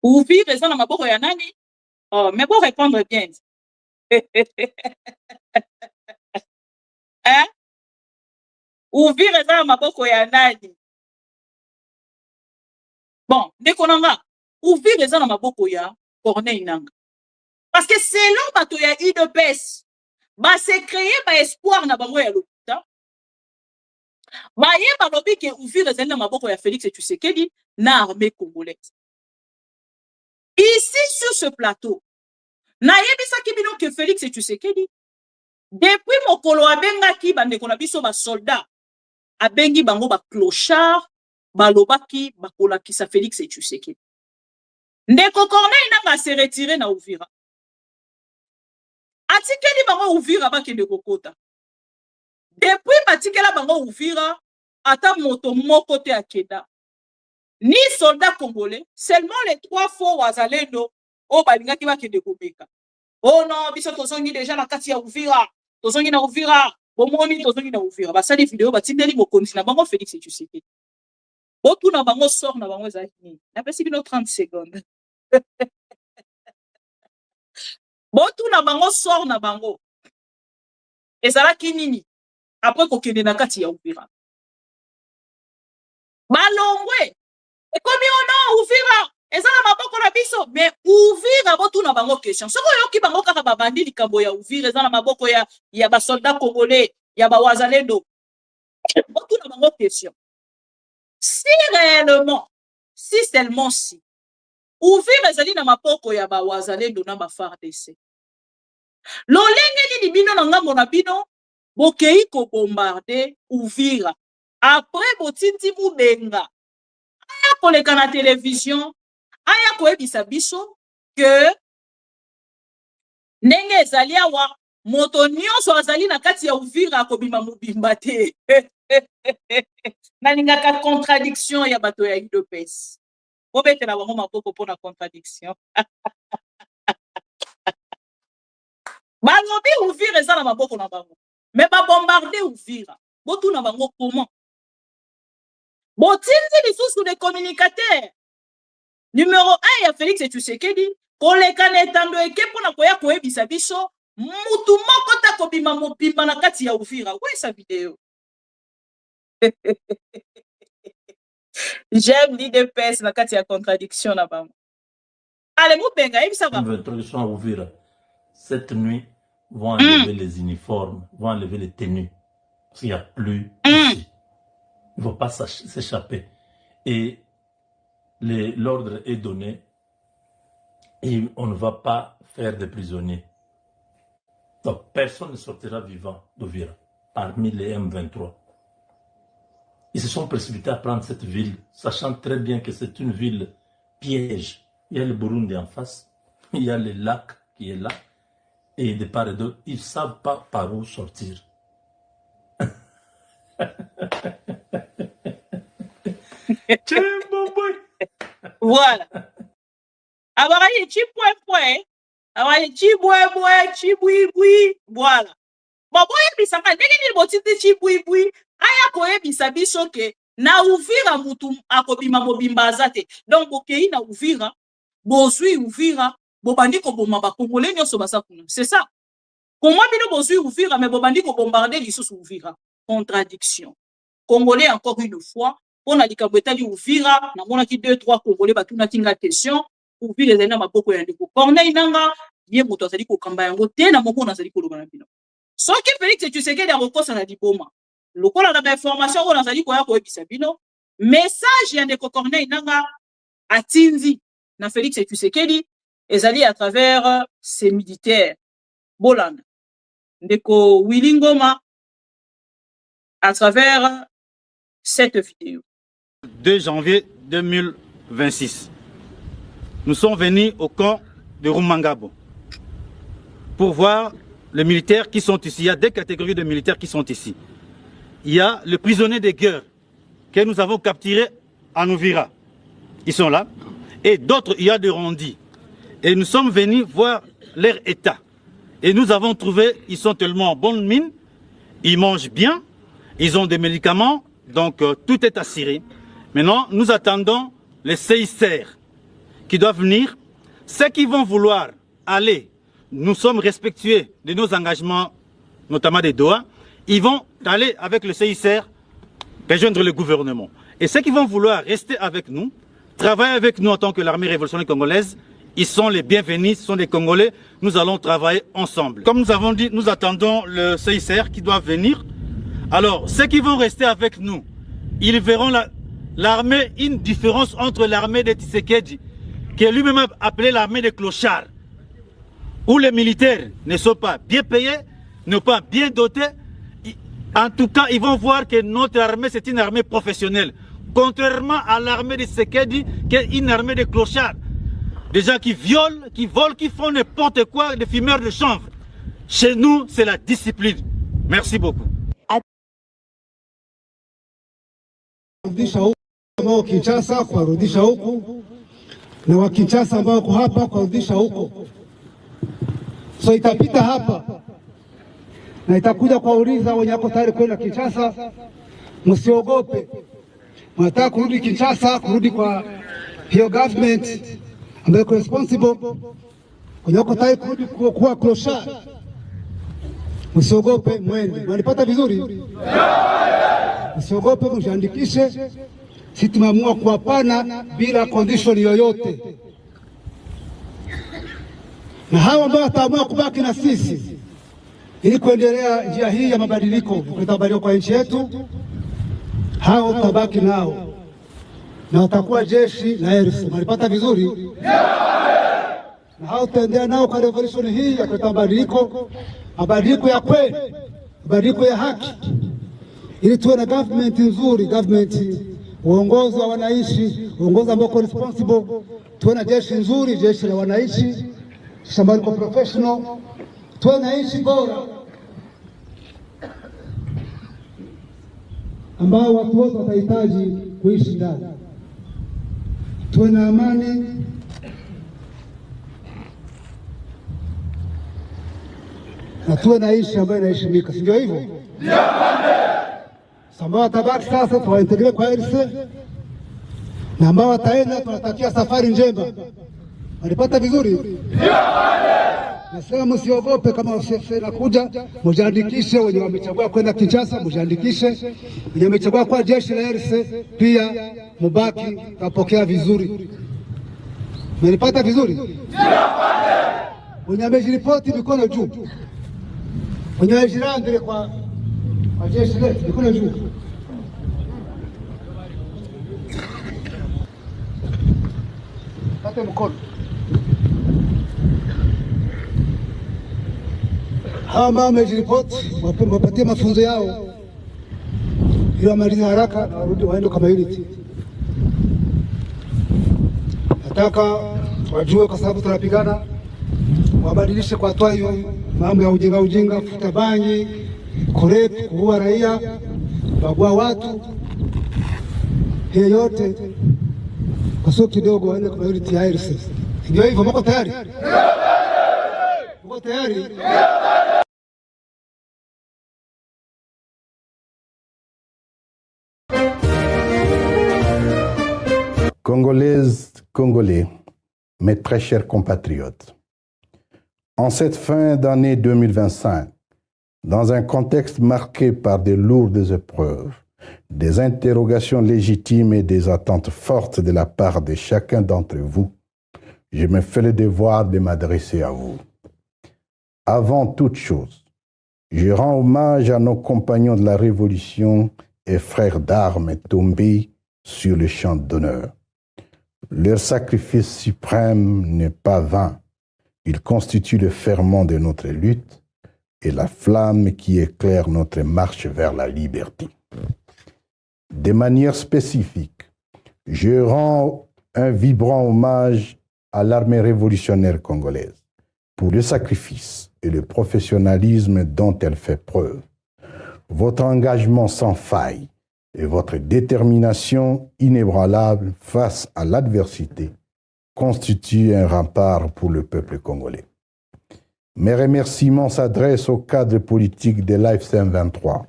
Uvira eza na maboko ya nani oh mais bon répondre bien hein Uvira eza na maboko ya nani bon ndeko nanga Uvira eza na maboko ya Corneille Nangaa parce que selon bato ya UDPS ba se créer ba espoir na bango ya lokuta ba yeba lobi ke Uvira ezali na maboko ya Félix Tshisekedi na armée congolaise ici sur ce plateau na yebisaki bino ke Félix Tshisekedi depuis mokolo abengaki bandeko na biso ba soldat abengi bango ba clochard balobaki bakolakisa Félix Tshisekedi ndeko Corneille Nangaa se retiré na Uvira atikeli bango Uvira bakende kokota depuis batikela bango Uvira ata moto moko te akenda ni soldat congolais seulement les 3 fois wazalendo o balingaki bakende komeka oh non biso tozongi déjà na kati ya Uvira tozongi na Uvira bomoni tozongi na Uvira basali vidéo batindeli mokonzi na bango Félix Tshisekedi botuna bango sort na bango ezali nini napesi bino 30 secondes botuna bango sort na bango ezalaki nini après kokende na kati ya Uvira balongwe ekomi ono Uvira eza na maboko na biso mais Uvira botuna bango question soko yoki bango kaka babandi likambo ya Uvira eza na maboko ya basoldat congolais ya bawazalendo botuna bango question si réellement si seulement si Uvira ezali na maboko ya bawazalendo na ba FARDC lolenge nini bino na ngambo na bino bokei ko bombarder Uvira après botindi mubenga aya koleka na télévision aya koyebisa biso que ndenge ezali awa moto nyonso azali na kati ya Uvira akobima mobimba te nalingaka contradiction ya bato ya UDPS bobetela bango maboko mpona contradiction balobi Uvira eza na maboko na bango mais babombarde Uvira botuna bango comment botindi lisusu de communicateur numéro 1 ya Félix Tshisekedi koleka na etando eke mpona koya koyebisa biso mutu moko ta kobima mobimba na kati ya Uvira wesa video j'aime l'UDPS na kati ya contradiction na bango allez mubenga yebisa bango à Uvira cette nuit vont enlever les uniformes, vont enlever les tenues. Parce qu'il n'y a plus ici. Il ne faut pas s'échapper. Et l'ordre est donné et on ne va pas faire des prisonniers. Donc personne ne sortira vivant d'Uvira parmi les M23. Ils se sont précipités à prendre cette ville, sachant très bien que c'est une ville piège. Il y a le Burundi en face, il y a le lac qui est là. Et de part et d'autre, ils ne savent pas par où sortir. Voilà. Abaraye chipwe abaraye chibwe chibwi voilà. Boboye bisaka ndenge ni botiti chibwi aya koyebisa biso ke na Uvira mutu akobima mobimba azate. Donc bokei na Uvira, bozwi Uvira bobandi ko bomba ba Congolais nyonso basakuna. C'est ça. Comment bino bozwi Uvira mais bobandi ko bombarder lisusu Uvira. Contradiction. Congolais encore une fois, on a dit qu'abetali Uvira, na mona ki 2-3 Congolais batuna tinga question, Uvira ezana maboko ya ndeko Corneille Nangaa, ye moto azali kokamba yango te na moko nazali koloba na bino soki Félix Tshisekedi akokosa na liboma lokola na information oyo nazali koya koyebisa bino message ya ndeko Corneille Nangaa atindi na Félix Tshisekedi ezali à travers ses militaires bolanda ndeko Willy Ngoma à travers cette vidéo. 2 janvier 2026. Nous sommes venus au camp de Rumangabo pour voir les militaires qui sont ici. Il y a 2 catégories de militaires qui sont ici. Il y a les prisonniers de guerre que nous avons capturés à Nouvira. Ils sont là. Et d'autres, il y a des rendis. Et nous sommes venus voir leur état. Et nous avons trouvé, ils sont tellement en bonne mine, ils mangent bien, ils ont des médicaments, donc tout est assuré. Maintenant, nous attendons les CICR qui doivent venir. Ceux qui vont vouloir aller, nous sommes respectueux de nos engagements, notamment des Doha, ils vont aller avec le CICR rejoindre le gouvernement. Et ceux qui vont vouloir rester avec nous, travailler avec nous en tant que l'armée révolutionnaire congolaise, ils sont les bienvenus, ce sont des Congolais, nous allons travailler ensemble. Comme nous avons dit, nous attendons le CICR qui doit venir. Alors, ceux qui vont rester avec nous, ils verront l'armée, une différence entre l'armée de Tshisekedi, qui est lui-même appelé l'armée des clochards, où les militaires ne sont pas bien payés, ne sont pas bien dotés. En tout cas, ils vont voir que notre armée, c'est une armée professionnelle. Contrairement à l'armée de Tshisekedi, qui est une armée de clochards. Des gens qui violent, qui volent, qui font n'importe quoi, des fumeurs de chanvre. Chez nous, c'est la discipline. Merci beaucoup. Ambao Kinshasa kuwarudisha huku na wa Kinshasa ambao wako hapa kuwarudisha huko. So itapita hapa na itakuja kuwauliza wenye wako tayari kwenda Kinshasa, msiogope. Mnataka kurudi Kinshasa, kurudi kwa hiyo government ambayo iko responsible, wenye wako tayari kurudi kuwa clochard, msiogope, mwende. Mnanipata vizuri? Msiogope, mjiandikishe. Sisi tumeamua kuwapana bila condition yoyote, na hao ambao wataamua kubaki na sisi ili kuendelea njia hii ya mabadiliko, kuleta mabadiliko kwa nchi yetu, hao tutabaki nao na watakuwa jeshi la RC. Mlipata vizuri? Na hao tutaendelea nao kwa revolution hii ya kuleta mabadiliko, mabadiliko ya kweli, mabadiliko ya haki, ili tuwe na government nzuri, government uongozi wa wananchi, uongozi ambao uko responsible, tuwe na jeshi nzuri, jeshi la wananchi, shamba liko professional, tuwe na nchi bora ambao watu wote watahitaji kuishi ndani, tuwe na amani na tuwe na nchi ambayo inaheshimika, si ndio hivyo? Ambao watabaki sasa tuwaintegrate kwa RC, na ambao wataenda tunatakia safari njema. Walipata vizuri? Nasema msiogope, kama ofisi inakuja mjiandikishe. Wenye wamechagua kwenda Kinshasa mjiandikishe, wenye wamechagua kwa jeshi la RC pia mubaki, tapokea vizuri. Mlipata vizuri? Wenye wamejiripoti mikono juu, wenye wamejirandile kwa jeshi letu mikono juu. Pate mkono. Hawa ambao wamejiripoti wapatie mafunzo yao ili wamalize haraka na warudi waende kama unity. Nataka wajue, kwa sababu tunapigana, wabadilishe kwa toa hiyo mambo ya ujinga, kufuta bangi, kurepu, kuua raia, bagua watu, hiyo yote kwa sababu kidogo waende kwa unity ya RC. Ndio hivyo, mko tayari? Mko tayari? Congolaises, Congolais, mes très chers compatriotes, en cette fin d'année 2025, dans un contexte marqué par de lourdes épreuves, des interrogations légitimes et des attentes fortes de la part de chacun d'entre vous, je me fais le devoir de m'adresser à vous. Avant toute chose, je rends hommage à nos compagnons de la Révolution et frères d'armes tombés sur le champ d'honneur. Leur sacrifice suprême n'est pas vain. Il constitue le ferment de notre lutte et la flamme qui éclaire notre marche vers la liberté. De manière spécifique, je rends un vibrant hommage à l'armée révolutionnaire congolaise pour le sacrifice et le professionnalisme dont elle fait preuve. Votre engagement sans faille et votre détermination inébranlable face à l'adversité constituent un rempart pour le peuple congolais. Mes remerciements s'adressent aux cadres politiques de l'AFC 23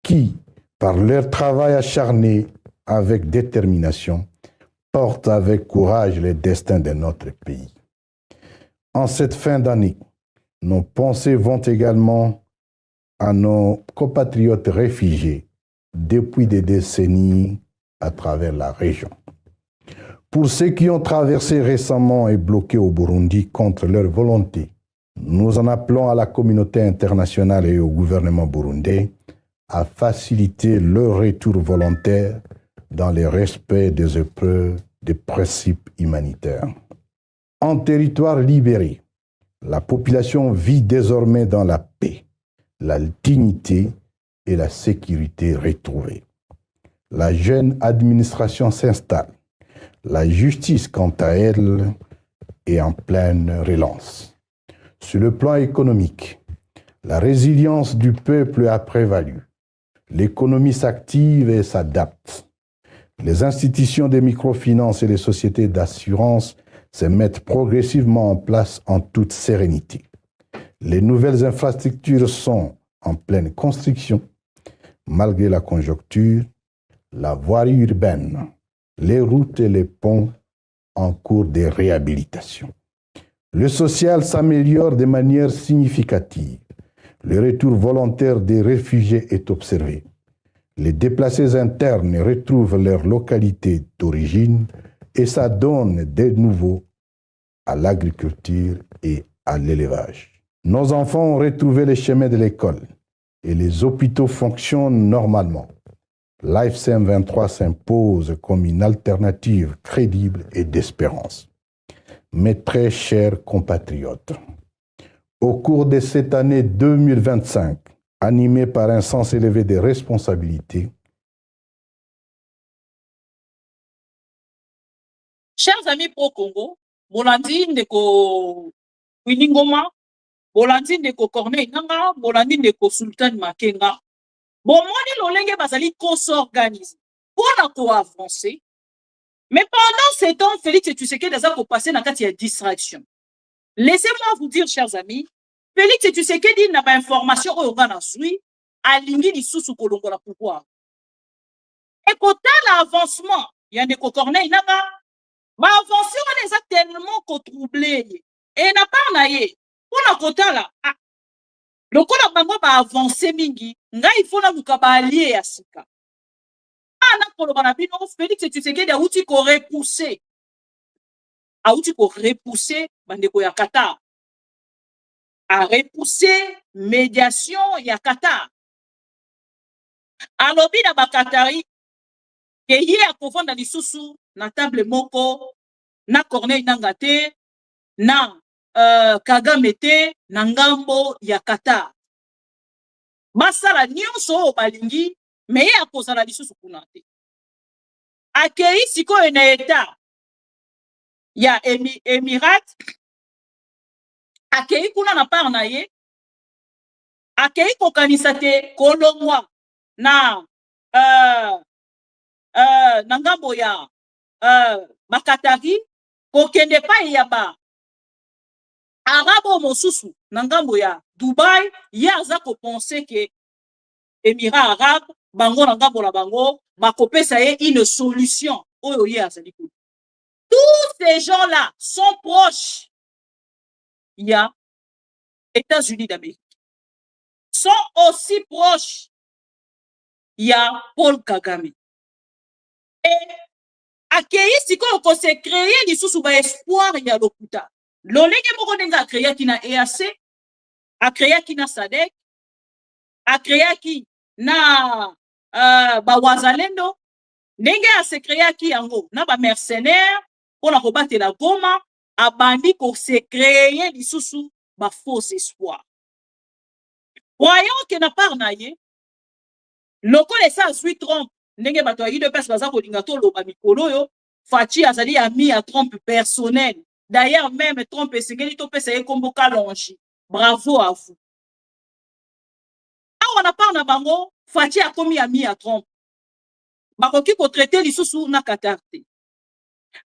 qui, par leur travail acharné avec détermination, portent avec courage le destin de notre pays. En cette fin d'année, nos pensées vont également à nos compatriotes réfugiés depuis des décennies à travers la région. Pour ceux qui ont traversé récemment et bloqué au Burundi contre leur volonté, nous en appelons à la communauté internationale et au gouvernement burundais à faciliter leur retour volontaire dans le respect des épreuves des principes humanitaires. En territoire libéré, la population vit désormais dans la paix, la dignité et la sécurité retrouvées. La jeune administration s'installe. La justice, quant à elle, est en pleine relance. Sur le plan économique, la résilience du peuple a prévalu. L'économie s'active et s'adapte. Les institutions de microfinance et les sociétés d'assurance se mettent progressivement en place en toute sérénité. Les nouvelles infrastructures sont en pleine construction. Malgré la conjoncture, la voirie urbaine, les routes et les ponts en cours de réhabilitation. Le social s'améliore de manière significative. Le retour volontaire des réfugiés est observé. Les déplacés internes retrouvent leur localité d'origine et ça donne de nouveau à l'agriculture et à l'élevage. Nos enfants ont retrouvé les chemins de l'école et les hôpitaux fonctionnent normalement. L'AFC 23 s'impose comme une alternative crédible et d'espérance. Mes très chers compatriotes, au cours de cette année 2025, animée par un sens élevé de responsabilités, chers amis pro-Congo, Bolandi ndeko Winingoma, Bolandi ndeko Corneille Nanga, Bolandi ndeko Sultan Makenga. Bomoni lolenge bazali ko s'organiser pour avancer. Mais pendant ces temps, Félix Tshisekedi a passé dans la distraction. Laissez-moi vous dire, chers amis, Félix Tshisekedi n'a pas information au Ghana Sui, à l'ingé du sous-Kolongo la pouvoir. Et quand l'avancement, il y a des Corneille Nanga, ma avancée, on les a tellement troublés. Et n'a pas naïe. Pour la côté là, le coup la bango va avancer mingi, nga il faut la mukaba allié à Sika. Na kolobanabino, Félix Tshisekedi a outil qu'on repoussé. A outil qu'on repoussé, bandeko ya Qatar. A repoussé médiation ya Qatar. A lobby na bakatari, ke yé a confondre na lisusu, na table moko, na Corneille Nangate, na Kagame te, na ngambo ya Qatar. Basala nyonso balingi, mais yé a kozala lisusu kuna te. Akei siko ena eta ya Emirat, akei kuna na par na ye, akei kokanisa te kolongwa na na ngambo ya bakatari, kokende pa ya ba arabo mosusu na ngambo ya Dubai, ya za ko penser que Émirats arabes bango na ngambo la bango bakopesa ye une solution oyo ye azali ko. Tous ces gens-là sont proches. Il y a États-Unis d'Amérique. Sont aussi proches. Il y a Paul Kagame. Et accueillir si qu'on s'est créé les sous espoir il y a l'okuta. L'olege moko denga créé qui na EAC akreaki na Sadek, akreaki na bawazalendo, ndenge asekreaki yango na ba mercenaire pona kobatela Goma, abandi ko se créer lisusu ba faux espoir. Voyons que na part na ye, lokola esa azwi Trump, ndenge bato ya UDPS baza kolinga toloba mikolo yo, Fachi azali ami ya Trump personnel. D'ailleurs, même Trump esengeli topesa ye kombo Kalonji. Bravo à vous. On a parlé na bango, Fachi a komi ami ya Trump. Bakoki ko traiter lisusu na Qatar te.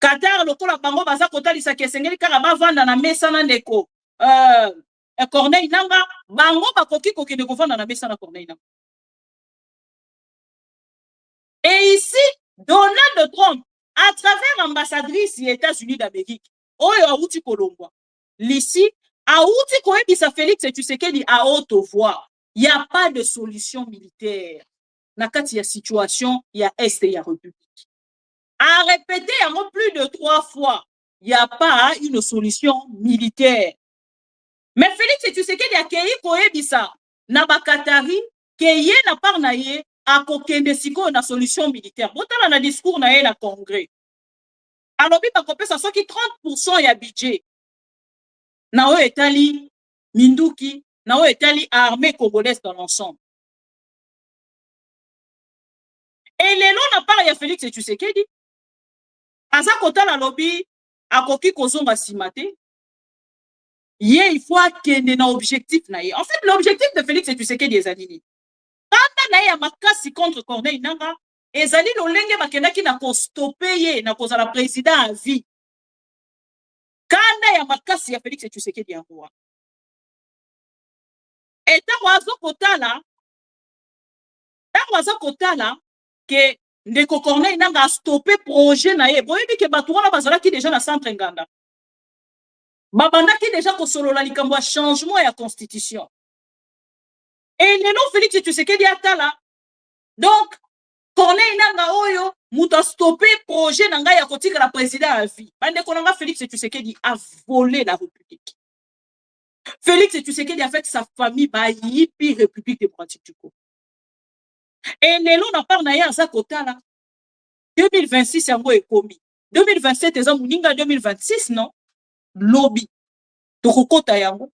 Qatar lokola bango baza kotalisa ke esengeli kaka bavanda na mesa na ndeko Corneille Nanga, bango bakoki kokende kovanda na mesa na Corneille Nanga. Et ici, Donald Trump, à travers l'ambassadrice des États-Unis d'Amérique, Oyo Aouti Kolongwa, l'ici, Aouti Koebisa Félix et Tshisekedi à haute voix. Il n'y a pas de solution militaire. Nakati ya situation, il y a Est et il y a République. À répéter en plus de 3 fois, il n'y a pas une solution militaire. Mais Félix et Tshisekedi a Kei Koebisa, Nabakatari, Keye na parnaye, a kokende siko na solution militaire. Botala na discours na ye na congrès. Alobi bakopesa soki 30% ya budget. Na o etali Minduki, na o etali armée congolaise dans l'ensemble. Et lelo na part ya Félix et Tshisekedi, aza kotala lobi akoki kozonga simate. Ye il faut akende na objectif na ye. En fait, l'objectif de Félix et Tshisekedi ezalini. Kanda na ya makasi contre Corneille Nanga, ezali lolenge bakendaki na ko stopper ye na kozala président à vie. Kanda ya makasi ya Félix et Tshisekedi ya roi. Et tawazo kotala ke ndeko Corneille Nanga a stoppé projet na ye. Boyebi ke batu wana bazalaki déjà na centre Nganda. Babandaki déjà ko solola likambo ya changement ya constitution. Et lelo Félix Tshisekedi atala. Donc, Corneille Nanga Oyo, mouta stoppé projet nanga ya kotika la président à vie. Bande konanga Félix Tshisekedi a volé la République. Félix Tshisekedi avec sa famille ba yipi République démocratique du Congo. Et lelo na part na ya za kotala 2026 yango ekomi. 2027 eza muninga 2026 non? Lobby. Tokokota yango.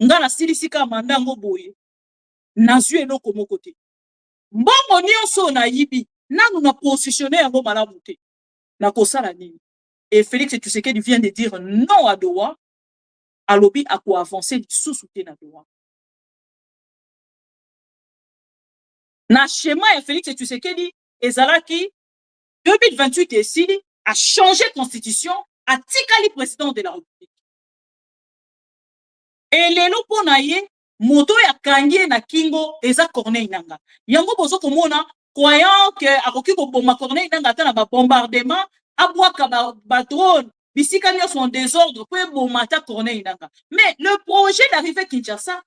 Ngala silisika mandango boye. Nazue eloko moko te. Mbongo nyonso na yibi, nanu na positionner yango malamu te. Na kosala nini. Et Félix Tshisekedi vient de dire non à Doha. Alobi a ko avancer lisusu te na Doha. Na schéma ya Félix Tshisekedi ezalaki 2028 esili a changé constitution a tikali président de la République. Et lelo pona ye moto ya kangie na kingo eza Corneille Nanga. Yango bozo komona croyant que akoki ko bomba Corneille Nanga ta na ba bombardement abwaka ba drone bisika nyonso en désordre pe bomata Corneille Nanga. Mais le projet d'arriver Kinshasa,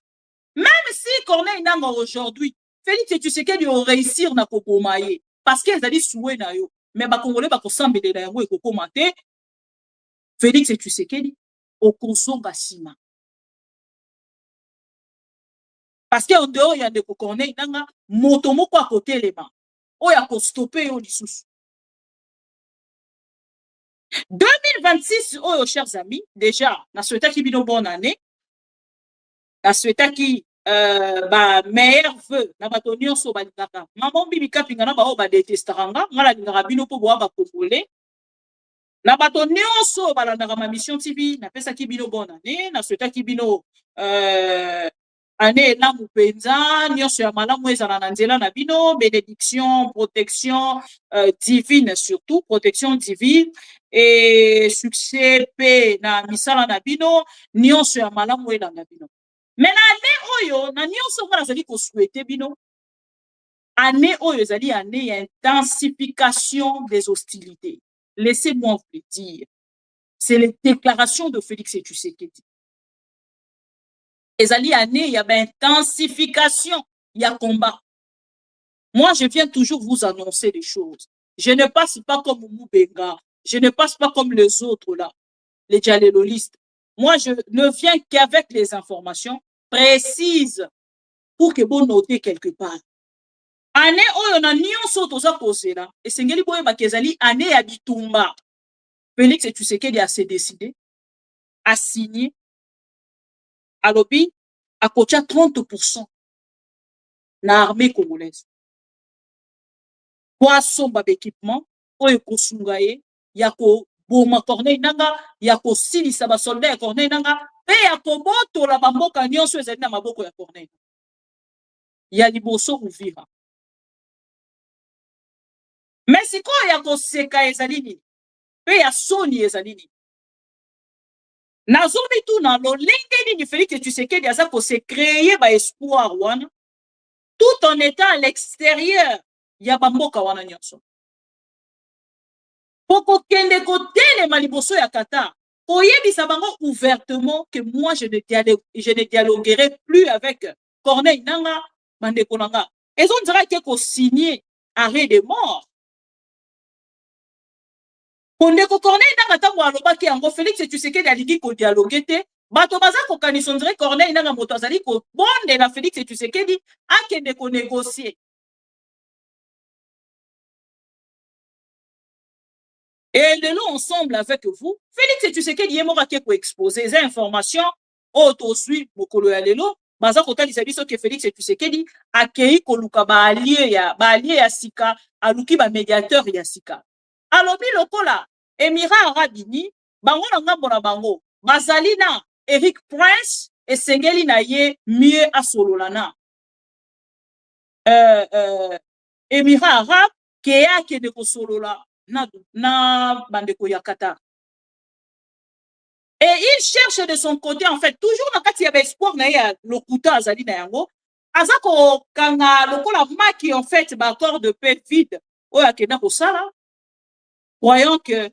même si Corneille Nanga aujourd'hui Félix Tshisekedi au réussir na ko bomaye parce que ezali soué na yo mais ba congolais ba ko sambela yango ko commenter Félix Tshisekedi au kosonga sima. Parce que en dehors il y a des Corneille Nanga moto moko à côté les mains. O ya ko stopper yo lisusu. 2026 oh chers amis, déjà na souhaita ki bino bonne année. Na souhaita ki ba meilleur vœu na bato nyonso ba lingaka. Maman bibi kapinga na ba o ba détestaranga, ngala lingaka bino po boa ba congolais. Na bato nyonso ba landaka ma mission TV, na pesa ki bino bonne année, na souhaita ki bino année na mupenza nyonso ya malamu ezala na nzela na bino, bénédiction, protection divine surtout, protection divine et succès pe na misala na bino nyonso ya malamu elanga bino. Mais na année oyo na nyonso ngala zali ko souhaiter bino année oyo zali année ya intensification des hostilités. Laissez-moi vous le dire. C'est les déclarations de Félix Tshisekedi. Ezali année, il y a intensification, il y a combat. Moi, je viens toujours vous annoncer les choses. Je ne passe pas comme Moubenga. Je ne passe pas comme les autres là, les dialélolistes. Moi, je ne viens qu'avec les informations précise pour que vous notez quelque part. Année oyo na nyonso toza kozela esengeli boyeba kezali année ya bitumba. Félix Tshisekedi a se décidé à signer à lobby à coacher 30% na armée congolaise. Poisson ba équipement oyo kosungaye yako boma Corneille nanga yako silisa ba soldat ya Corneille nanga pe yako boto la bamboka nyonso ezali na maboko ya Corneille. Ya liboso Uvira. Mais sikoyo yako seka ezali nini? Pe ya soni ezali nini? Nazomi tu na lolenge nini Félix Tshisekedi aza ko se créer ba espoir wana tout en étant à l'extérieur ya bamboka wana nyonso. Poko kende kotele maliboso ya Qatar, koyebisa bango ouvertement que moi je ne dialoguerai plus avec Corneille Nanga, bandeko nanga. Et on dirait que ko signer arrêt de mort. Kondeko Corneille Nanga tango alobaki yango Félix Tshisekedi alingi ko dialoguer te, bato baza ko kanisondre Corneille Nanga moto azali ko bonde la Félix Tshisekedi akende ko négocier. Et de nous ensemble avec vous, Félix Tshisekedi yemora ke ko exposer ces informations auto suit mokolo ya lelo, baza ko talisa biso ke Félix Tshisekedi akei ko luka ba allié ya sika, aluki ba médiateur ya sika. Alobi lokola Émirats Arabes Unis, bango na ngambo na bango, bazali na Eric Prince esengeli na ye mieux asololana. Émirats Arabes ke ya ke de ko solola na bandeko ya Qatar. Et il cherche de son côté, en fait, toujours dans il y avait espoir na ya lokuta azali na yango, azako kanga lokola maki en fait ba accord de paix vide oya kena ko sala, croyant que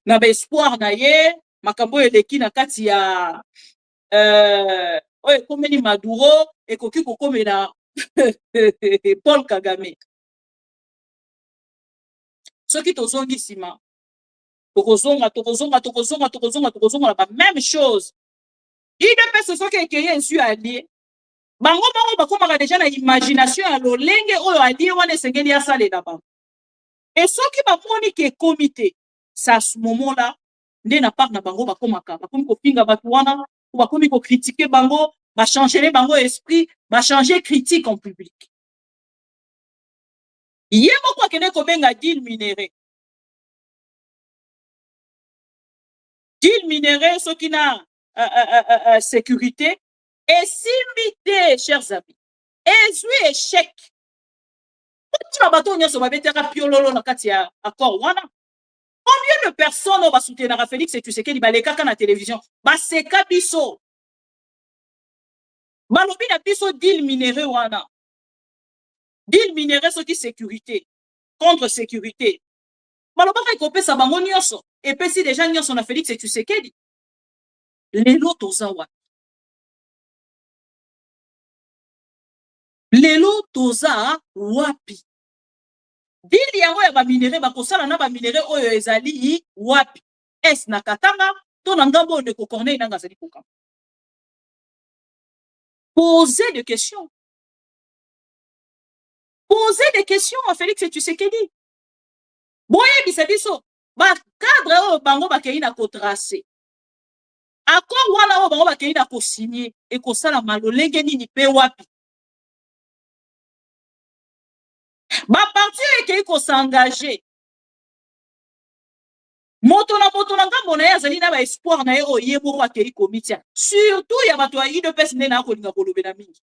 na ba espoir na ye makambo eleki na kati ya oye komeni Maduro ekoki kokomela Paul Kagame. Ce qui tozongi sima tokozonga la même chose. Il ne peut se faire que su allié bango bakoma déjà na imagination ya lolenge oyo allié wana sengeli ya sale na bango. Et ce qui va moni ke comité ça ce moment là nde na part na bango bakomaka bakomi ko pinga batu wana bakomi ko critiquer bango ba changer bango esprit ba changer critique en public. Yemo kwa kene ko benga deal minéré. Deal minéré, ce qui n'a sécurité, et simité, chers amis, et suis échec. Combien de personnes vont soutenir Félix Tshisekedi ba lekaka na télévision? Ba seka biso. Ba lobi na biso deal minéré wana. Deal minéré, ce qui sécurité, contre sécurité. Malobaka ikopesa bango nyonso et puis si déjà nyonso na Félix Tshisekedi lelo toza wapi dili yango ya ba minéré bakosala na ba minéré oyo ezali wapi es na Katanga to na ngambo de Corneille nanga zali kokamba. Poser des questions à Félix Tshisekedi. Boye bisabiso ba cadre o bango ba kei na ko tracer accord wana o bango ba kei na ko signer et ko sala malolenge nini pe wapi ba parti kei ko s'engager moto na ngambo na yazali na ba espoir na ye o ye moko akei komitia surtout ya bato ya UDPS ne na ko linga kolobela mingi.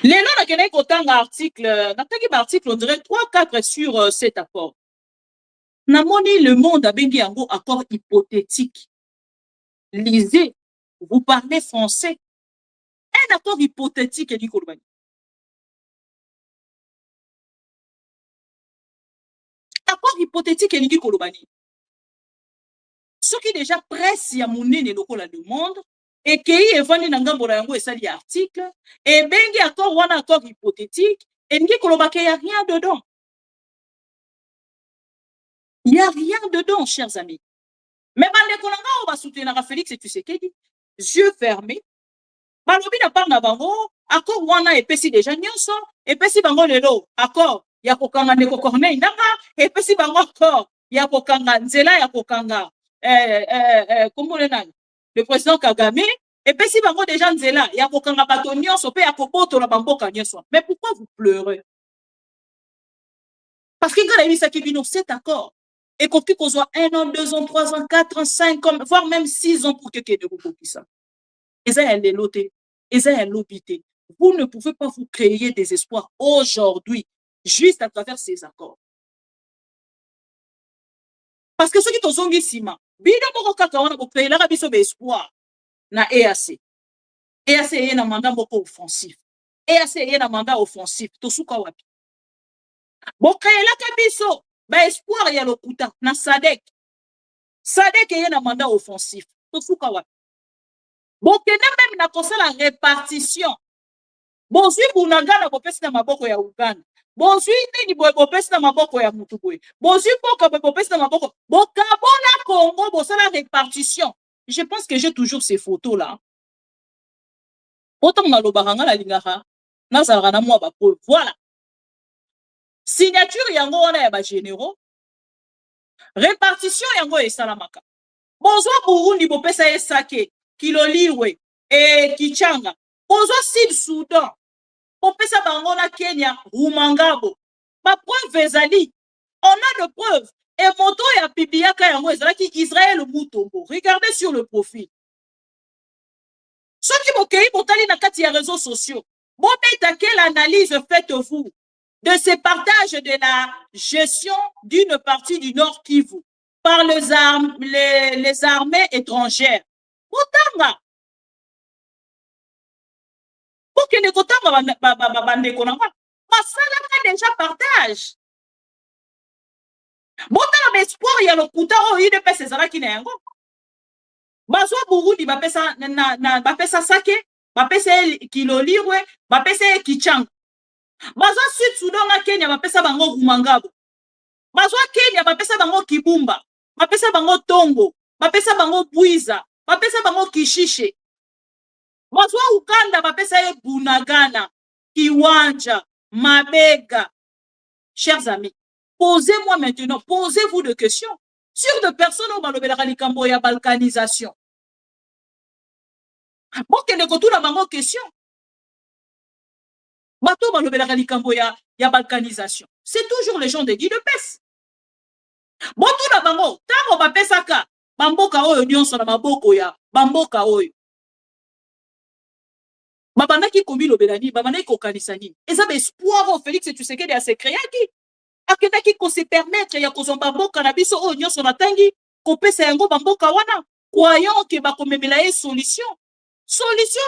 Les noms n'a qu'autant d'articles, on dirait 3-4 sur cet accord. Namoni le monde a bengi yango accord hypothétique. Lisez, vous parlez français. Un accord hypothétique et du Kolobani. Accord hypothétique et du Kolobani. Ce qui déjà presse ya monene lokola le monde. Et qu'il y ait un article, et bien il y a encore un accord hypothétique, et il n'y a rien dedans. Il n'y a rien dedans, chers amis. Mais bandeko nanga o ba soutenir Félix Tshisekedi yeux fermés balobi na part na bango accord wana epesi déjà nyonso epesi bango lelo accord ya kokanga ndeko Corneille Nangaa epesi bango accord ya kokanga nzela ya kokanga komone nani le président Kagame epesi bango déjà nzela ya kokanga bato nyonso pe ya kobotola bamboka nyonso. Mais pourquoi vous pleurez? Parce que quand il s'agit de cet accord et qu'on puisse soit 1 an, 2 ans, 3 ans, 4 ans, 5 ans, voire même 6 ans pour que quelqu'un ne puisse ça. Et ça, elle est lotée. Et ça, elle est lobité. Vous ne pouvez pas vous créer des espoirs aujourd'hui, juste à travers ces accords. Parce que ceux qui sont ici, bino moko kaka wana ko créer la biso espoir na EAC. EAC est un mandat beaucoup offensif. EAC est un mandat offensif. To suka wapi. Bo créer la biso ba espoir ya lokuta na SADC. SADC est un mandat offensif. To suka wapi. Bon, même na kosa la répartition. Bon, si vous n'avez pas de maboko ya Uganda. Bon, si vous n'avez pas de maboko ya Mutuboy. Bon, si vous n'avez pas de maboko. Bon, Kabona Congo, bon, c'est la répartition. Je pense que j'ai toujours ces photos-là. Autant dans le baranga la lingara. Nazarana moi ba preuve. Voilà. Signature yango wana ya ba généraux. Répartition yango e salamaka. Bonsoir Burundi bo pesa esake. Kiloliwe et Kichanga. Bonsoir Sud-Soudan. Popesa Bangona Kenya, Rumangabo. Ma preuve ezali. On a de preuves. Et moto ya Pibiaka yango ezalaki Israël Mutombo. Regardez sur le profil. Ceux qui m'ont botali na kati ya réseaux sociaux. Bon, mais quelle analyse faites-vous de ce partage de la gestion d'une partie du Nord Kivu par les armées étrangères? Kotanga. Pour que les Kotanga bande konanga. Masala ka déjà partage. Botala l'espoir ya le kutaro il de pesa zala ki na yango. Bazwa Burundi ba pesa na ba pesa sake, ba pesa kiloliwe, ba pesa kichanga. Bazwa Sud-Soudan na Kenya ba pesa bango Rumangabo. Bazwa Kenya ba pesa bango Kibumba, ba pesa bango Tongo, ba pesa bango Buiza. Bapesa bango Kishishe. Bazwa Uganda bapesa ye Bunagana, Kiwanja, Mabega. Chers amis, posez-moi maintenant, posez-vous des questions sur des personnes au malobelaka likambo ya balkanisation. Bon que ne kotu la bango question. Bato malobelaka likambo ya balkanisation. C'est toujours les gens de Guy de Pes. Bon tout la bango, tango bapesa ka bamboka oyo nyonso na maboko ya bamboka oyo babandaki kombi lobelani babandaki kokanisa nini eza ba espoir au Félix Tshisekedi a se créer ki akendaki ko se permettre ya kozomba mboka na biso oyo nyonso na tangi kopesa yango bamboka wana croyant que bakomemela ye solution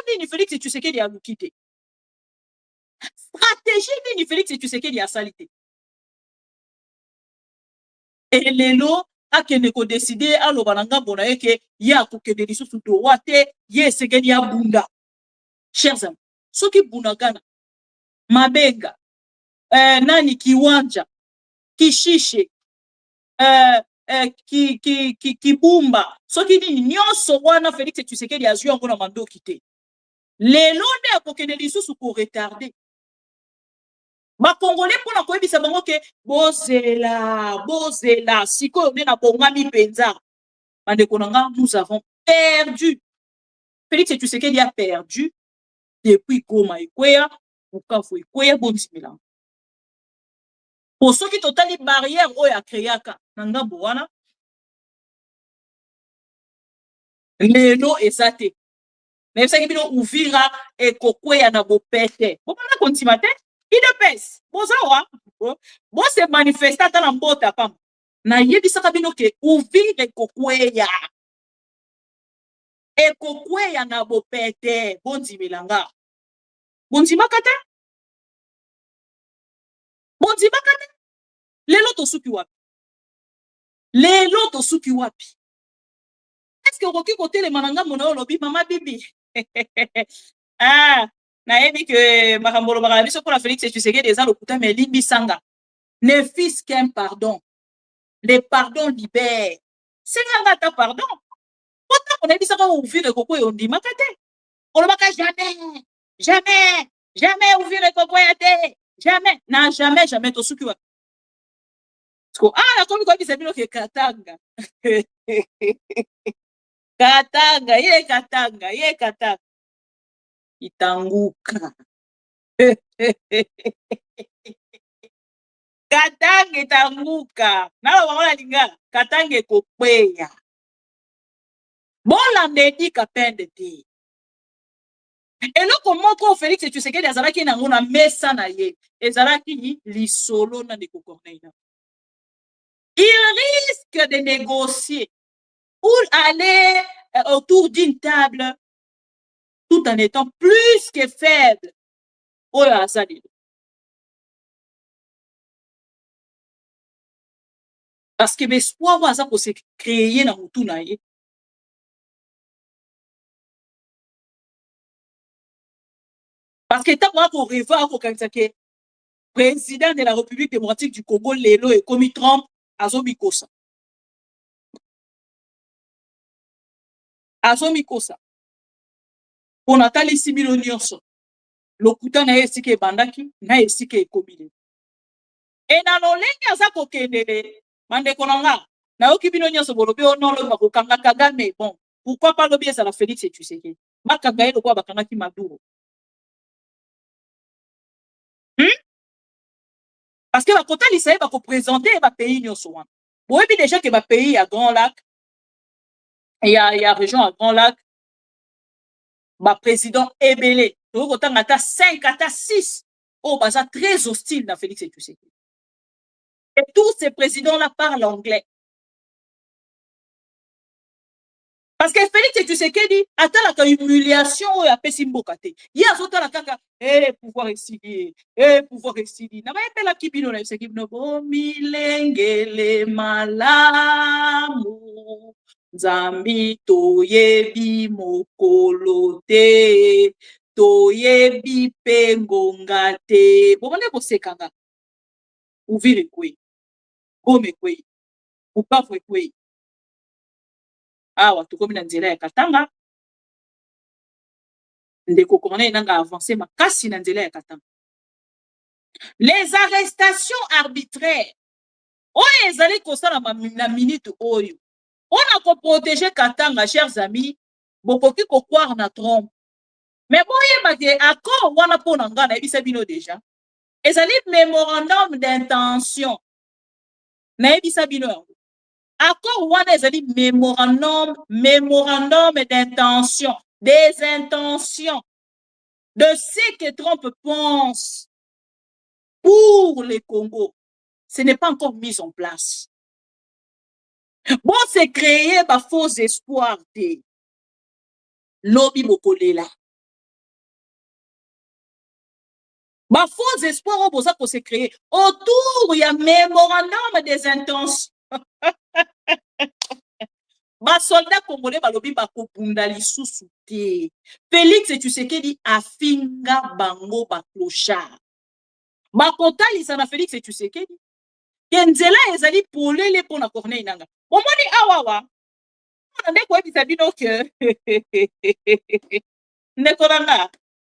nini Félix Tshisekedi a lukite stratégie nini Félix Tshisekedi a salite et lelo akende ko décider aloba na ngambo na yeke ya kokende lisusu to wate ye segeni ya bunda. Chers amis, soki Bunagana Mabenga nani Kiwanja Kishishe Kibumba soki nini nyonso wana Félix Tshisekedi azwi yango na mandoki te lelo nde akokende lisusu ko retarder ba Congolais pour na koyebisa bango ke bozela sikoyo nde na bongami penza bandeko nanga nous avons perdu. Félix Tshisekedi a perdu depuis Goma Ekweya Bukavu Ekweya Bondimela. Pour ceux qui totali barrière oyo akreaka na ngambo wana lelo ezate mais ça qui bino Uvira ekokweya na bopete bopana kontima te idepes bozawa bo se manifesta ta na mbota pam na yebisaka bino ke Uvira ekokweya na bopete bondimelanga bondimaka te lelo tosuki wapi est-ce que okoki kotelema na ngambo na yo lobi mama bibi ah nayebi ke makambo lobaka biso mpona Félix Tshisekedi eza lokuta mais limbisanga ne fils qu'un pardon. Le pardon libère. C'est un pardon. Pourtant, on a dit ça quand on ouvre le coco et on dit makate. On ne va jamais, jamais, jamais ouvrir le coco et jamais. Non, jamais, jamais. Tout ce qui va. Ah, la comme quoi, c'est bien que Katanga. Katanga, il est Katanga, il est Katanga. Itanguka. Katanga itanguka. Na waona linga, Katanga kokweya. Bon l'amnédi kapende te. Et là comment Félix et tu sais que les Azaraki na ngona mesa na ye. Ezaraki li solo na de Corneille. Il risque de négocier ou aller autour d'une table tout en étant plus que faible. Oh là, ça dit. Parce que l'espoir va ça pour se créer dans le tout naïe. Parce que tant qu'on rêve à que président de la République démocratique du Congo, Lelo et comme Trump, Azomikosa. Azomikosa. On a tali 6 millions nyonso. Lokuta na esike bandaki, na esike ekobile. Et na lolenge aza kokendele, mande konanga, na oki bino nyonso bolobi onolo bakokanga Kagame, bon, pourquoi pas lobi ezala Félix et Tshisekedi? Makanga eloko bakangaki Maduro. Parce que la côté l'Israël va représenter le pays nyonso wana. Bon, et puis déjà que le pays à Grand Lac, il y a région à Grand Lac, le président Ebele, donc autant à 5 à 6, oh, bah, ça très hostile dans Félix et Tshisekedi. Et tous ces présidents-là parlent anglais. Parce que Félix et Tshisekedi, attends la humiliation ou la pessimbokate. Il y a autant la caca, pouvoir essayer, pouvoir essayer. N'a pas la kibino na c'est kibino bo milengele malamu. Zambi toyebi mokolote, toyebi pengongate. Bon, on est pour ces kanga. Ouvrir quoi? Gome quoi? Ou pas quoi? Awa tukomi na nzela ya Katanga ndeko Corneille nanga avancé makasi na nzela ya Katanga. Les arrestations arbitraires oyo ezali kosala na minute oyo on a ko protéger Katanga, chers amis, bokoki ko croire na Trump, mais boyeba ke accord wana pona nga na ebisa bino déjà ezali mémorandum d'intention na ebisa bino yango. Accord wana ezali mémorandum d'intention, des intentions de ce que Trump pense pour le Congo. Ce n'est pas encore mis en place. Bon, c'est créer un faux espoir de lobby bokolela. Un faux espoir pour ça qu'on s'est créé autour il y a mémorandum des intentions. Ba soldat congolais balobi bako bunda lisusu te. Félix et Tshisekedi afinga bango ba clochard. Ba kotali sana Félix et Tshisekedi. Kenzela ezali polele pona Corneille nanga. Omoni awawa. On a quoi bisa bino que Nekoranga.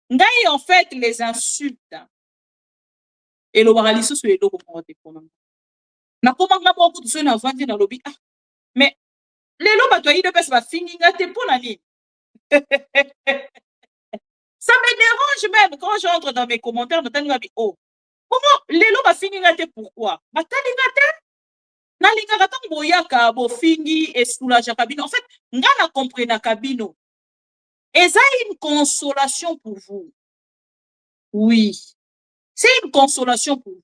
Ngai en fait les insultes. Et le bara lisusu eloko mote pona. Na komanga moko tso na vandi na lobi ah. Mais les lobes toi de pesa finginga te pour la ligne. Ça me dérange même quand j'entre dans mes commentaires de Tangabi. Oh, comment les lobes finginga te pourquoi? Batalinga te? Na linga katang boyaka bo fingi et soulage kabino. En fait, ngana comprena kabino. Et ça une consolation pour vous. Oui. C'est une consolation pour vous.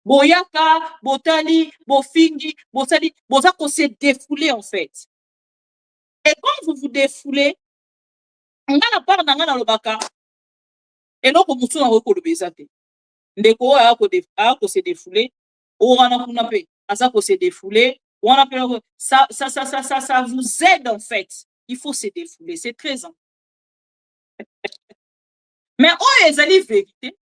Boyaka, botali, bofingi, botali, bozako se défouler en fait. Et quand vous vous défoulez, on a la part dans le baka. Et donc, on a le bezate. Ndeko a se défouler. On a se défouler. Ça vous aide en fait. Il faut se défouler. C'est très important. Mais oh, les alliés vérité.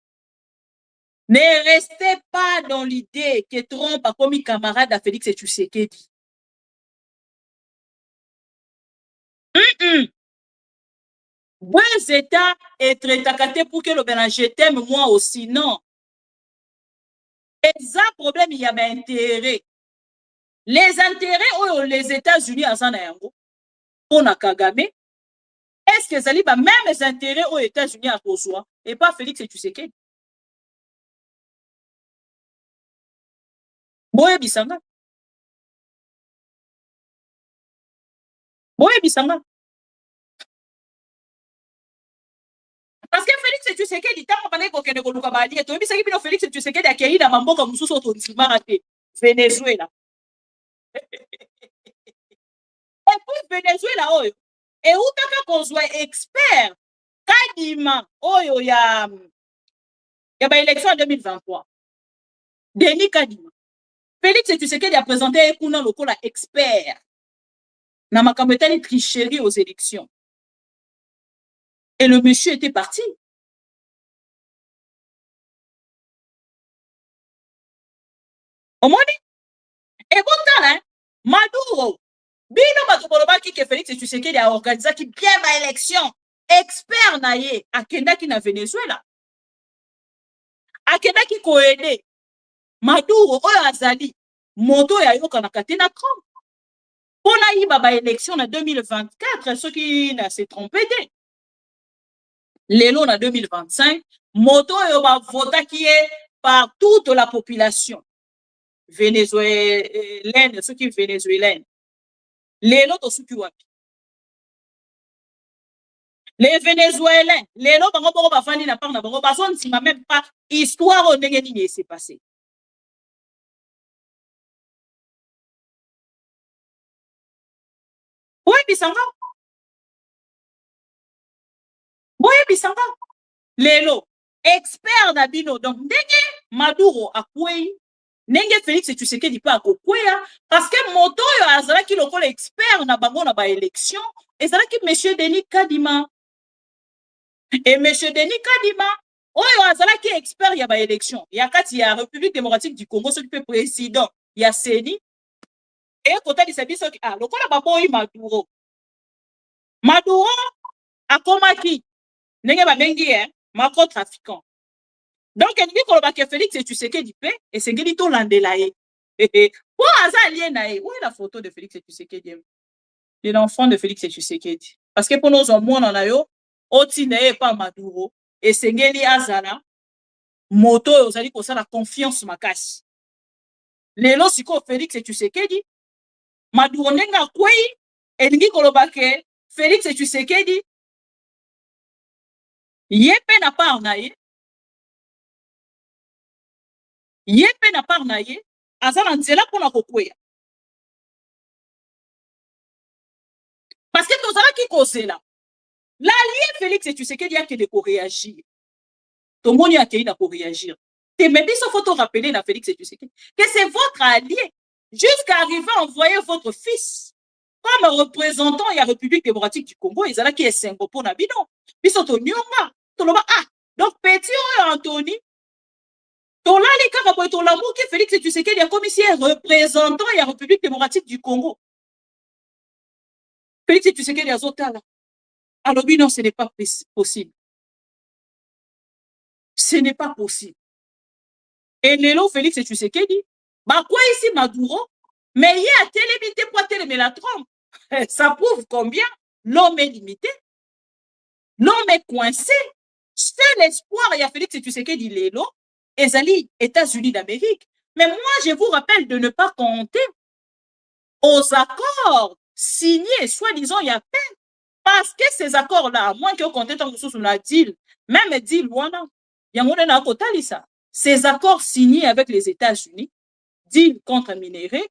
Ne restez pas dans l'idée que Trump a commis camarade à Félix et Tshisekedi. Deux États et traité pour que le Bénin je t'aime moi aussi. Non. Les problèmes, il y a un intérêt. Les intérêts, les États-Unis, on a Kagame. Est-ce que ça libre même les intérêts aux États-Unis à Kosoa et pas Félix et Tshisekedi? Boye Bisanga. Boye Bisanga. Parce que Félix et Tshisekedi, tant qu'on parlait qu'on ne connaît pas allié, tu sais que Félix et Tshisekedi a accueilli dans Mambo comme sous autre Venezuela. Et puis Venezuela, et où t'as qu'on soit expert, Kadima, il y a une élection en 2023. Denis Kadima. Félix et Tshisekedi a présenté un coup dans le col expert. N'a ma caméra tricherie aux élections. Et le monsieur était parti. Au moins, et bon temps, Maduro, Bino Matoboloba qui Félix et Tshisekedi a organisé qui bien ma élection. Expert naïe, à Kenda qui na Venezuela. À Kenda qui coédé. Maduro, Azali, moto ya yoka na katena Trump. On a eu ma élection en 2024, ceux qui ne s'est trompé. L'élo en 2025, moto yoba vota qui est par toute la population vénézuélienne, ceux qui vénézuélienne. L'élo to suki wapi. Les Vénézuéliens, les lots bango ba fandi na part na bango ba son si même pas histoire au ndenge nini s'est passé. Boye Bisanga. Boye Bisanga. Lelo expert na bino donc ndenge Maduro akwei ndenge Félix Tshisekedi pa akokweya parce que moto yo azalaki lokola expert na bango na ba élection ezalaki monsieur Denis Kadima. Et monsieur Denis Kadima, oyo azalaki expert ya ba élection, ya kati ya République démocratique du Congo, ce qui peut président, ya Seni. Et côté de service ah, lokola baboyi Maduro. Maduro akomaki ndenge ba bengi macro trafiquant. Donc il dit ko ba ke Félix et Tshisekedi pe et sengeli to landela ye. Pour azali na ye, où est la photo de Félix et Tshisekedi? De l'enfant de Félix et Tshisekedi. Parce que pour nous au monde on a yo otine pa Maduro et sengeli azala moto ozali ko sala confiance makasi. Lelo siko Félix et Tshisekedi Maduro ndenga kwei elingi koloba ke Félix et Tshisekedi yepe na part na ye yepe na part na ye azala nzela pona kokweya parce que tozala ki kozela l'allié Félix et Tshisekedi a que de réagir. Tout le monde a qu'il pour réagir. Et même il faut rappeler à Félix et Tshisekedi que c'est votre allié jusqu'à arriver à envoyer votre fils comme représentant de la République démocratique du Congo. Ils ont qui est Singapour na bino. Ils sont au Nyonga. Ah, donc petit Anthony. Ton là les cas pour ton l'amour que Félix et Tshisekedi a commissaire représentant de la République démocratique du Congo. Félix et Tshisekedi a zotala. Alors, non, ce n'est pas possible. Ce n'est pas possible. Et Lélo, Félix et Tshisekedi, bah quoi ici Maduro, mais il y a télémité pour télémer la trompe. Ça prouve combien l'homme est limité, l'homme est coincé. Seul espoir, il y a Félix et Tshisekedi Lélo, et Zali, États-Unis d'Amérique. Mais moi, je vous rappelle de ne pas compter aux accords signés, soi-disant, il y a peine. Parce que ces accords-là, moins que compter tant que sur la deal, même deal, voilà, il y a mon ça. Ces accords signés avec les États-Unis, deal contre minéraux,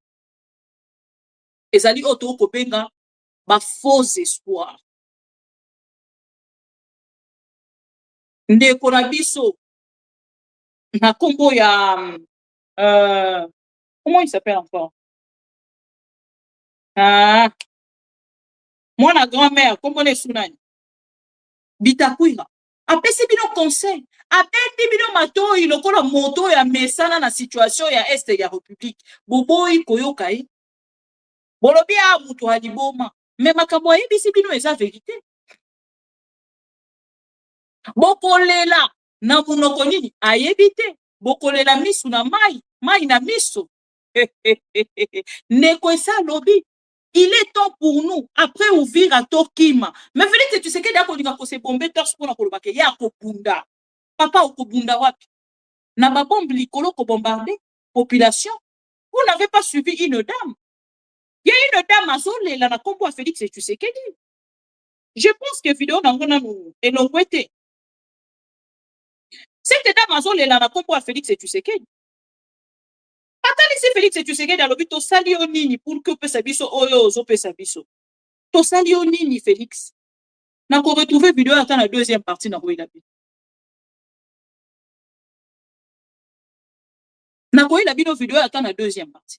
et ça dit auto kobenga, ba faux espoir. Ndeko na biso, na kombo ya, comment il s'appelle encore? Ah, moi, la grand-mère, comment on est sounani? Bitakuira. Apesi bino conseil. Apesi bino matoi lokola moto ya mesana na situation ya este ya République. Boboyi koyokai. Bolobi a mutu aliboma. mais makambo ayebisi bino eza vérité. Bokolela na munoko nini ayebi te. Bokolela misu na mai na miso. Neko esa lobi. Il est temps pour nous, après ouvrir à Tokima. Mais Félix, tu sais que d'abord, il a se bomber torse pour la kolobake. Ya kopunda. Papa okobunda wapi. Na ba bombe likolo ko bombarder population. Vous n'avez pas suivi une dame. Il y a une dame à zone là na kombo à Félix et tu sais que dit. Je pense que vidéo n'angona nous et l'ongwete. Cette dame à zone là na kombo à Félix et tu sais que dit. Attends ici Félix et tu sais que dans le but to salio nini pour que peut sabiso oyo zo peut sabiso. To salio nini Félix. Na ko retrouver vidéo attend la deuxième partie na ko ila bi. Na ko ila bino vidéo attend la deuxième partie.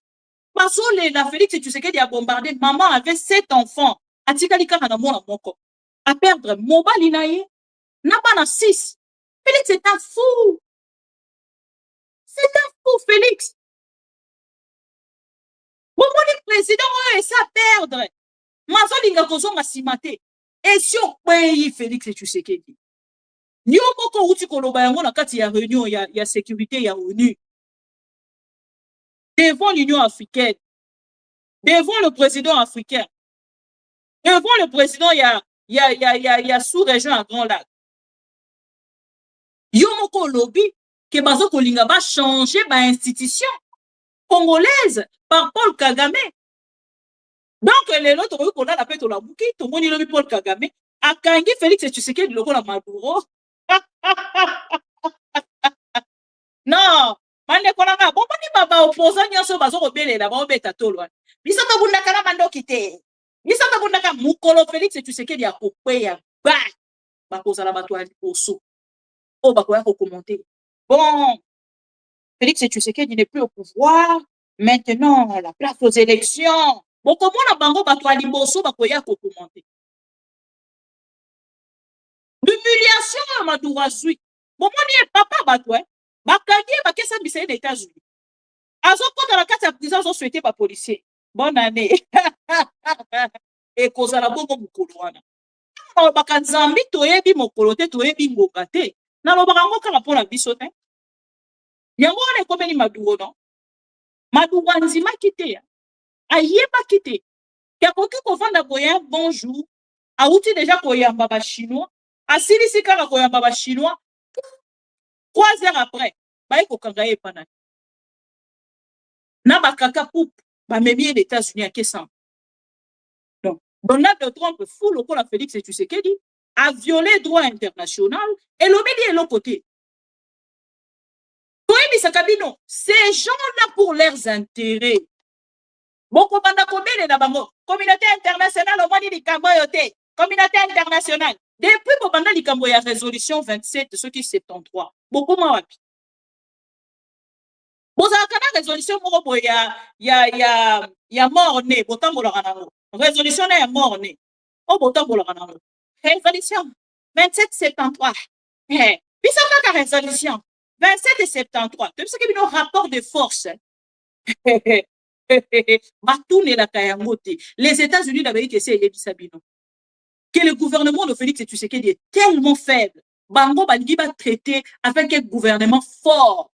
Parce que la Félix et tu sais qu'il a bombardé. Maman avait 7 enfants. Atikali kaka na mona moko. À perdre mobile inaye. Na pas na 6. Félix c'est un fou. C'est un fou Félix. Bon, le président est ça perdre. Mazo linga kozonga simate. Et si on paye Félix et tu sais qu'il dit. Ni au moko uti koloba yango na kati ya réunion ya sécurité ya ONU. Devant l'Union africaine. Devant le président africain. Devant le président ya sous-région à Grand Lac. Yo moko lobby que bazo kolinga ba changer ba institution congolaise par Paul Kagame. Donc les autres qu'on a la paix la bouki, tout le monde lobby Paul Kagame. Akangi Félix et tu sais que le la Maduro. Non, mande konanga bon ni baba opposant nyoso bazo kobelela ba obeta tolo. Biso to bunda kala mando kite. Biso to bunda ka mukolo Félix et tu sais que ya kokwe ya ba. Ba kozala bato ali oso. Oh ba koya ko commenter. Bon, Félix et tu sais qu'il n'est plus au pouvoir. Maintenant, la place aux élections. Bon, comment la bango bato ali boso ba koya ko commenter. L'humiliation à Maduro Zui. Bon, mon papa bato bakagi bakesa bisé des États-Unis. Azo ko dans la carte de prison ont souhaité pas policier. Bonne année. Et cause la bongo mukolo wana. Na bakanzambi toyebi mokolo te toyebi ngoka te. Na lo bakango kala pona biso te. Yango on est comme ni Maduro non. Maduro nzima kité. Ayeba kité. Ya koki ko vanda boya bonjour. A outi déjà ko yamba ba chinois. Asili sikala ko yamba ba chinois. 3 heures après, ba eko kangaye pana. Na ba kaka poup ba memi les États-Unis à Kessan. Donc Donald Trump fou le la Félix et tu sais qu'il dit a violé le droit international et l'obédi est l'autre côté. Ces gens-là pour leurs intérêts. Beaucoup de communauté internationale au moins dit Camboyote, communauté internationale. Depuis pendant les Camboya résolution 27 ce qui 73. Beaucoup moins. Vous avez résolution ya mort né, botam bolorano. Résolution ya mort né. Oh botam bolorano. Résolution 2773. Eh, puis ça va la résolution 27 et 73. Tu sais que nos rapports de force. Les États-Unis d'Amérique essaient que le gouvernement de Félix Tshisekedi est tellement faible. Bango balingi va traiter avec un gouvernement fort.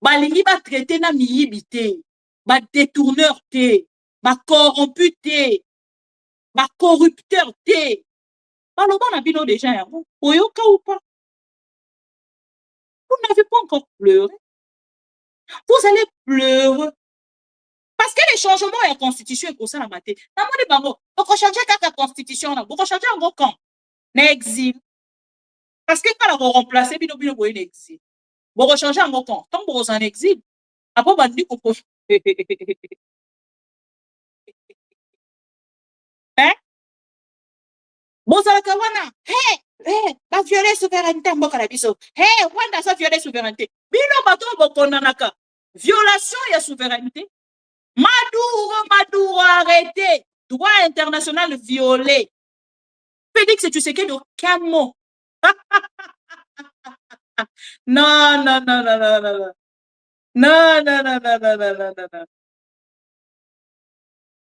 Balingi va traiter na miyibité, ba détourneur té, ba corrompu té, ba corrupteur té. Baloba na bino déjà yango. Oyoka ou pas? Vous n'avez pas encore pleuré. Vous allez pleurer. Parce que les changements de la constitution est pour ça la maté. Dans mon débat, vous changer la constitution, vous changer en gros camp. L'exil. Parce que quand on remplace, vous avez un exil. Vous changer en gros camp. Tant que vous en exil, après vous avez dit hein? Vous avez dit, hey, la violer souveraineté, hey, Rwanda, ça violer souveraineté. Bino bato bokonanaka. Violation de la souveraineté. Maduro, arrêtez. Droit international violé. Félix, tu sais qu'il y a aucun mot. Non, non, non, non, non, non. Non, non, non, non, non, non, non, non.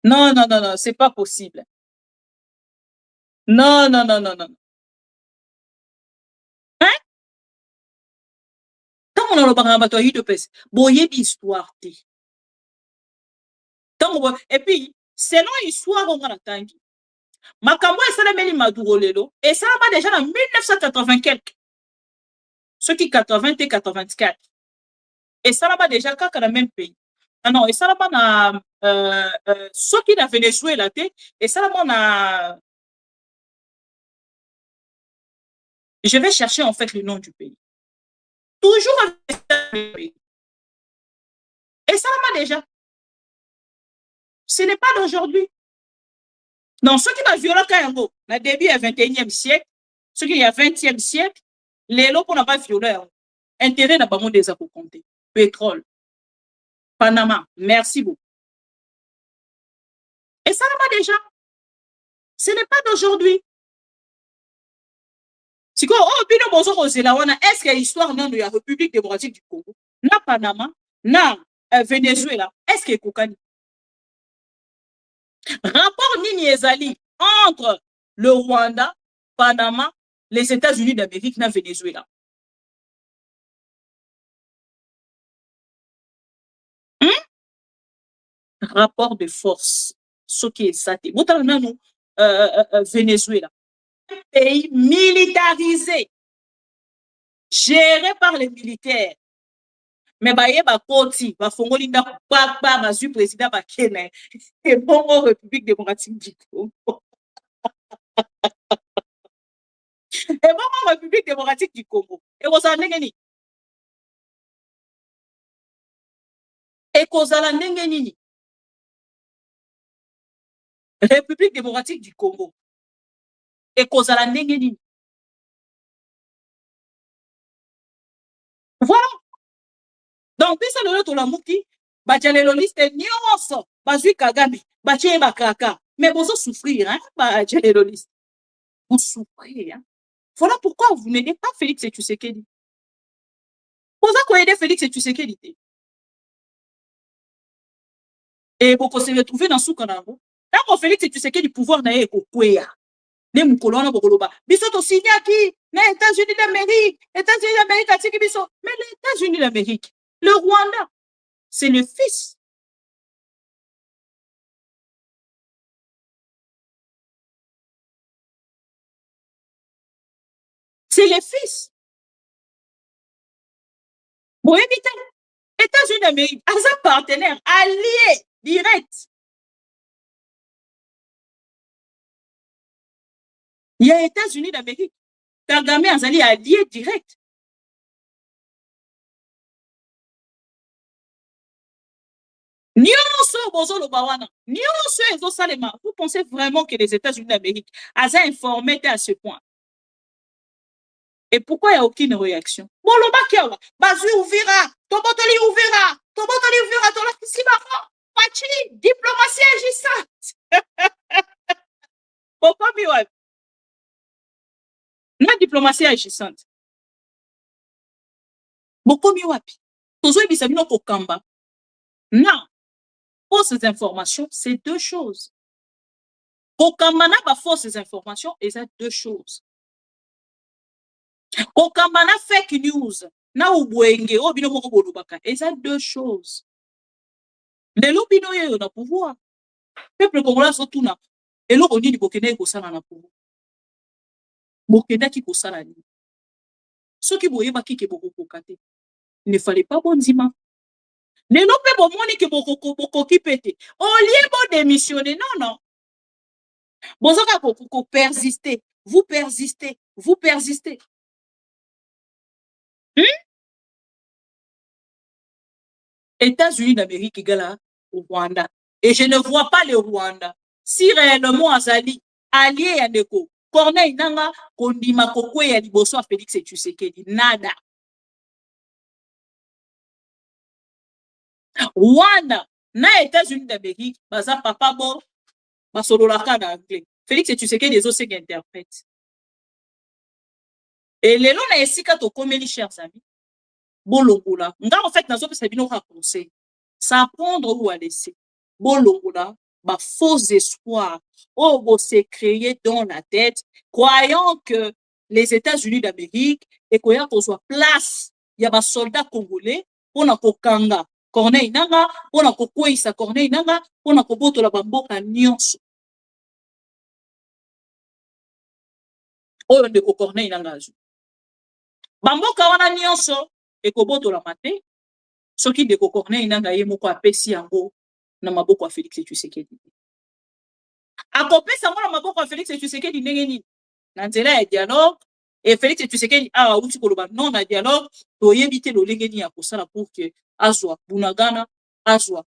Non, non, non, non, c'est pas possible. Non, non, non, non, non. Hein? Tant on a le barambato à de pes, boye d'histoire, té. Et puis, selon l'histoire, on a la tangi. Makambo et Salameli Maduro Lelo, et ça va déjà en 1980 quelques. Ceux qui 80 et 84. Et ça va déjà quand dans le même pays. Ah non, et ça va dans ceux qui dans Venezuela, et ça va dans. Je vais chercher en fait le nom du pays. Toujours avec le pays. Et ça va déjà. Ce n'est pas d'aujourd'hui. Non, ceux qui ont violé Kayango, au début du 21e siècle, ceux qui ont 20e siècle, les lots qu'on n'a pas violé, intérêt n'a pas mon déjà pour compter. Pétrole, Panama, merci beaucoup. Et ça va déjà. Ce n'est pas d'aujourd'hui. Si quoi, oh, puis nous bonjour aux Zélawana, est-ce qu'il y a histoire de la République démocratique du Congo, na Panama, na Venezuela, est-ce qu'il y a Koukani? Rapport Nini Ezali entre le Rwanda, Panama, les États-Unis d'Amérique, na Venezuela. Rapport de force, ce qui est ça. Venezuela, un pays militarisé, géré par les militaires. Mais baye ba koti ba fongoli nda ba mazu président ba Kenya et bon République démocratique du Congo. Et bon République démocratique du Congo. Et vous en ndengeni. Et kozala ndengeni. République démocratique du Congo. Et kozala ndengeni. Voilà. Donc, puis ça le la mouki, bachalelo liste nyonso, bazui kagame, bache bakaka. Mais vous souffrir, hein, bachalelo liste. Vous souffrez, hein. Voilà pourquoi vous n'aidez pas Félix Tshisekedi. Vous avez aidé Félix Tshisekedi. Et vous se retrouver dans ce canaro. Quand Félix Tshisekedi pouvoir na eko kwea. Ne mukolona bokoloba. Biso to signa qui? Na États-Unis d'Amérique. États-Unis d'Amérique atiki biso. Mais les États-Unis d'Amérique. Le Rwanda, c'est le fils. C'est le fils. Bon, évitez. États-Unis d'Amérique, as un partenaire, allié, direct. Il y a États-Unis d'Amérique. Kagame Azali allié direct. Vous pensez vraiment que les États-Unis d'Amérique ont informé à ce point? Et pourquoi il n'y a aucune réaction? Bon, le bac, Bazu ouvira, Tobotoli ouvira, diplomatie agissante. Pourquoi mieux? La diplomatie agissante. Beaucoup mieux. Toujours, il s'agit de Kamba. Non. Fausses informations, c'est deux choses. Kokambana ba fausses informations, et c'est deux choses. Kokambana fake news, na ubwenge, obino moko bolubaka, et c'est deux choses. Les lobino yo na pouvoir. Peuple congolais sotuna. Et l'on dit Bokene kosala na pouvoir. Bokene ki kosala ni. Ceux qui boye baki ke boko kokate. Il ne fallait pas bon dima. Ne non pe bon moni ke boko ki pete. Au lieu bon démissionner, non. Bozaka boko persister. Vous persistez. États-Unis d'Amérique égale au Rwanda. Et je ne vois pas le Rwanda. Si réellement Azali, allié à Neko, Corneille Nanga, Kondima Kokwe ya liboso a Félix Tshisekedi, nada. Rwanda, na États-Unis d'Amérique, baza papa bon, basolo la carte anglais. Félix Tshisekedi des autres interprètes. Et les lois na esika to komeli chers amis. Bolongola. En fait, dans ce cas, ça prendre ou à laisser. Bolongola. faux espoir, s'est créé dans la tête, croyant que les États-Unis d'Amérique et qu'on soit place, il y a des soldats congolais pour na kokanga Corneille Nanga, pour na kokwisa Corneille Nanga, pour na koboto la bamboka nyonso. Oyo ndeko Corneille Nanga azu. Bamboka wana nyonso e koboto la mate, soki ndeko Corneille Nanga ye moko apesi yango na maboko ya Félix Tshisekedi. Akopesa yango na maboko ya Félix Tshisekedi ndenge nini? Na nzela ya dialogue, et Félix Tshisekedi a outi koloba non na dialogue, toyebi te lolenge ni ya kosala pour que azwa Bunagana, azwa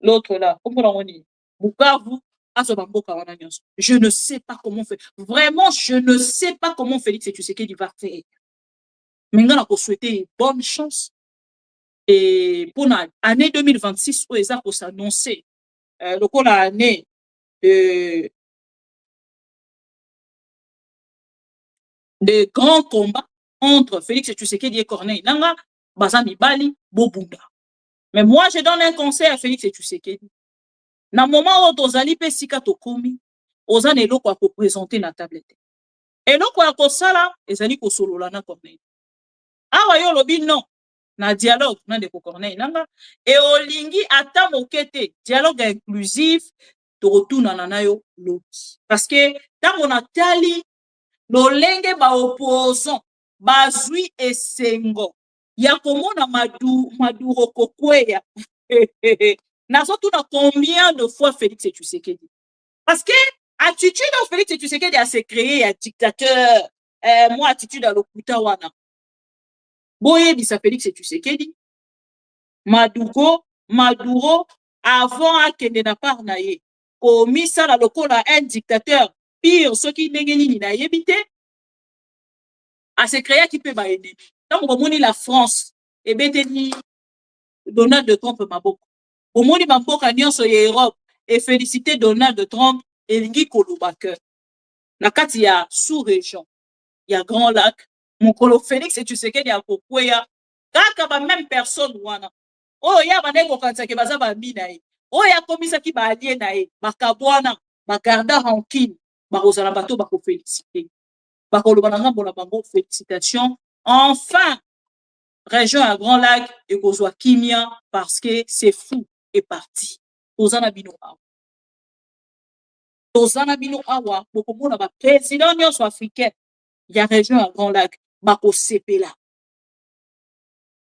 l'autre là, comment on dit, Bukavu, azwa bamboka wana nyonso. Je ne sais pas comment faire. Vraiment, je ne sais pas comment Félix Tshisekedi va faire. Mais on a souhaité bonne chance. Et pour l'année 2026, où ils ont s'annoncer, l'année de grands combats entre Félix Tshisekedi et Corneille Nanga, Bazami Bali, Bobunda. Mais moi, je donne un conseil à Félix Tshisekedi. Na moment où Tozali Pesika Tokomi, Ozan et l'oko a présenter na tablette. Et l'oko a kosala, ezali kosolola na Corneille. Awa yo lobi non, na dialogue, na de Corneille Nanga, et olingi ata mokete, dialogue inclusif, to retourna na yo lobi. Parce que, tant on a tali, lolenge ba opposant, bazui esengo, ya komona maduro kokweya. Nazotu na combien de fois Félix Tshisekedi? Parce que attitude de Félix Tshisekedi a se créé un dictateur. Moi attitude à l'okuta wana. Boye bisa Félix Tshisekedi. Maduro avant akende na part na ye. Komisa la lokola un dictateur pire ce qui n'engeni ni na yebite. A se créé qui peut ba ennemi. Donc on moni la France et beteni Donald Trump maboko. Au monde mboka nyonso ya Europe et féliciter Donald Trump et lingi kolobaka. Na kati ya sous-région, il y a Grand Lac, mokolo Félix Tshisekedi ya kokweya, kaka ba même personne wana. Oh ya baneko kansake baza ba mbina ye. Oh ya komisa ki ba allié na ye, bakabwana, bagarda rancune, ba kozala bato ba ko féliciter. Ba koloba na ngambo na bango félicitations. Enfin, région à Grand Lac et kozwa kimia parce que c'est fou. Est parti. Tozana bino awa. Tozana bino awa. Bokomona ba président nyonso africain. Ya région à Grand Lac. Bako sepela.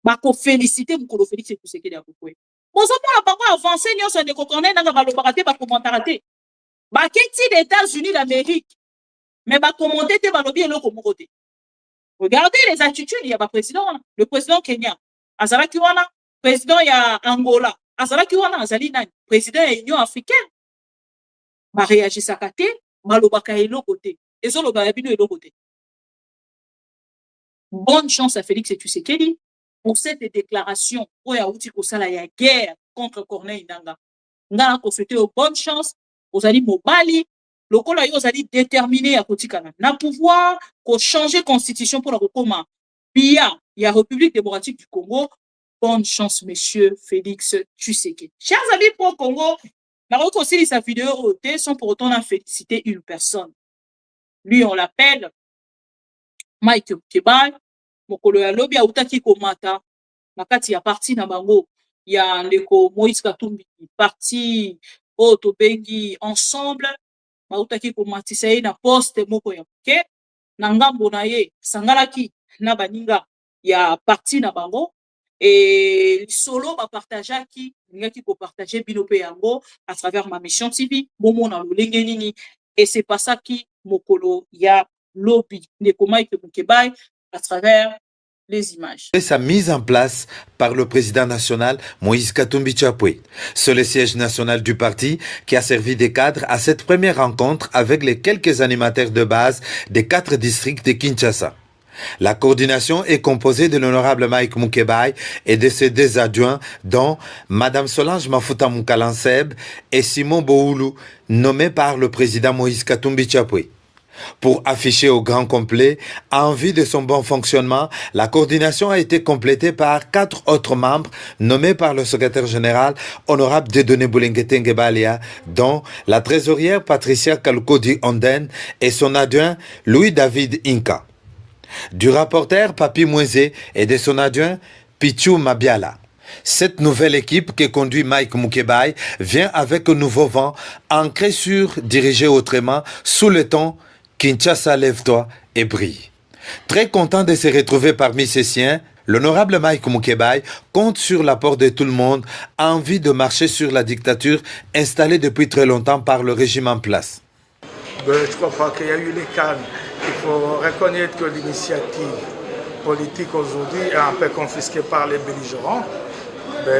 Bako féliciter mukolo Félix Tshisekedi ya kokwe. Bozomona bango avancer nyonso de kokonne nanga balobaka te bakomantaka te. Baketi des États-Unis d'Amérique. Mais bakomonter te balobi eloko moko te. Regardez les attitudes, il y a ba président. Le président Kenya. Azalaki wana. Président ya Angola. Azalaki wana azali nani président ya Union africaine ba réagisaka te balobaka eloko te ezoloba ya bino eloko te. Bonne chance à Félix Tshisekedi pour cette déclaration oya uti kosala ya guerre contre Corneille Nanga. Ngana ko souhaiter bonne chance ozali mobali lokola yo ozali déterminé à kotikana na pouvoir ko changer constitution pour la kokoma bia ya République démocratique du Congo. Bonne chance, monsieur Félix Tshisekedi. Chers amis pour Congo, Maroc aussi sa vidéo sans pour autant féliciter une personne. Lui, on l'appelle Mike Mukebay. Mokolo ya lobi autaki komata. Makati ya parti na bango. Ya ndeko Moïse Katumbi. Parti Oto Bengi ensemble. Mautaki komatisa ye na poste moko ya muke. Na ngambo na ye sangalaki na baninga ya parti na bango. Et solo va partager qui ko partager binope yango à travers ma mission TV momo na lolenge nini et c'est pas ça qui mokolo ya lobby ne Mike Mukebay à travers les images. Et sa mise en place par le président national Moïse Katumbi Chapwe sur le siège national du parti qui a servi de cadre à cette première rencontre avec les quelques animateurs de base des 4 districts de Kinshasa. La coordination est composée de l'honorable Mike Mukebay et de ses 2 adjoints, dont Madame Solange Mafuta Moukalanseb et Simon Boulou, nommés par le président Moïse Katumbi Chapwe. Pour afficher au grand complet, en vue de son bon fonctionnement, la coordination a été complétée par 4 autres membres nommés par le secrétaire général, honorable Dieudonné Boulenguete Ngebalia, dont la trésorière Patricia Kalukodi Onden et son adjoint Louis-David Inca. Du rapporteur Papi Mouezé et de son adjoint Pichou Mabiala. Cette nouvelle équipe que conduit Mike Mukebai vient avec un nouveau vent, ancré sur diriger autrement, sous le ton Kinshasa lève-toi et brille. Très content de se retrouver parmi ses siens, l'honorable Mike Mukebai compte sur l'apport de tout le monde, envie de marcher sur la dictature installée depuis très longtemps par le régime en place. Je crois pas qu'il y a eu les calmes. Il faut reconnaître que l'initiative politique aujourd'hui est un peu confisquée par les belligérants.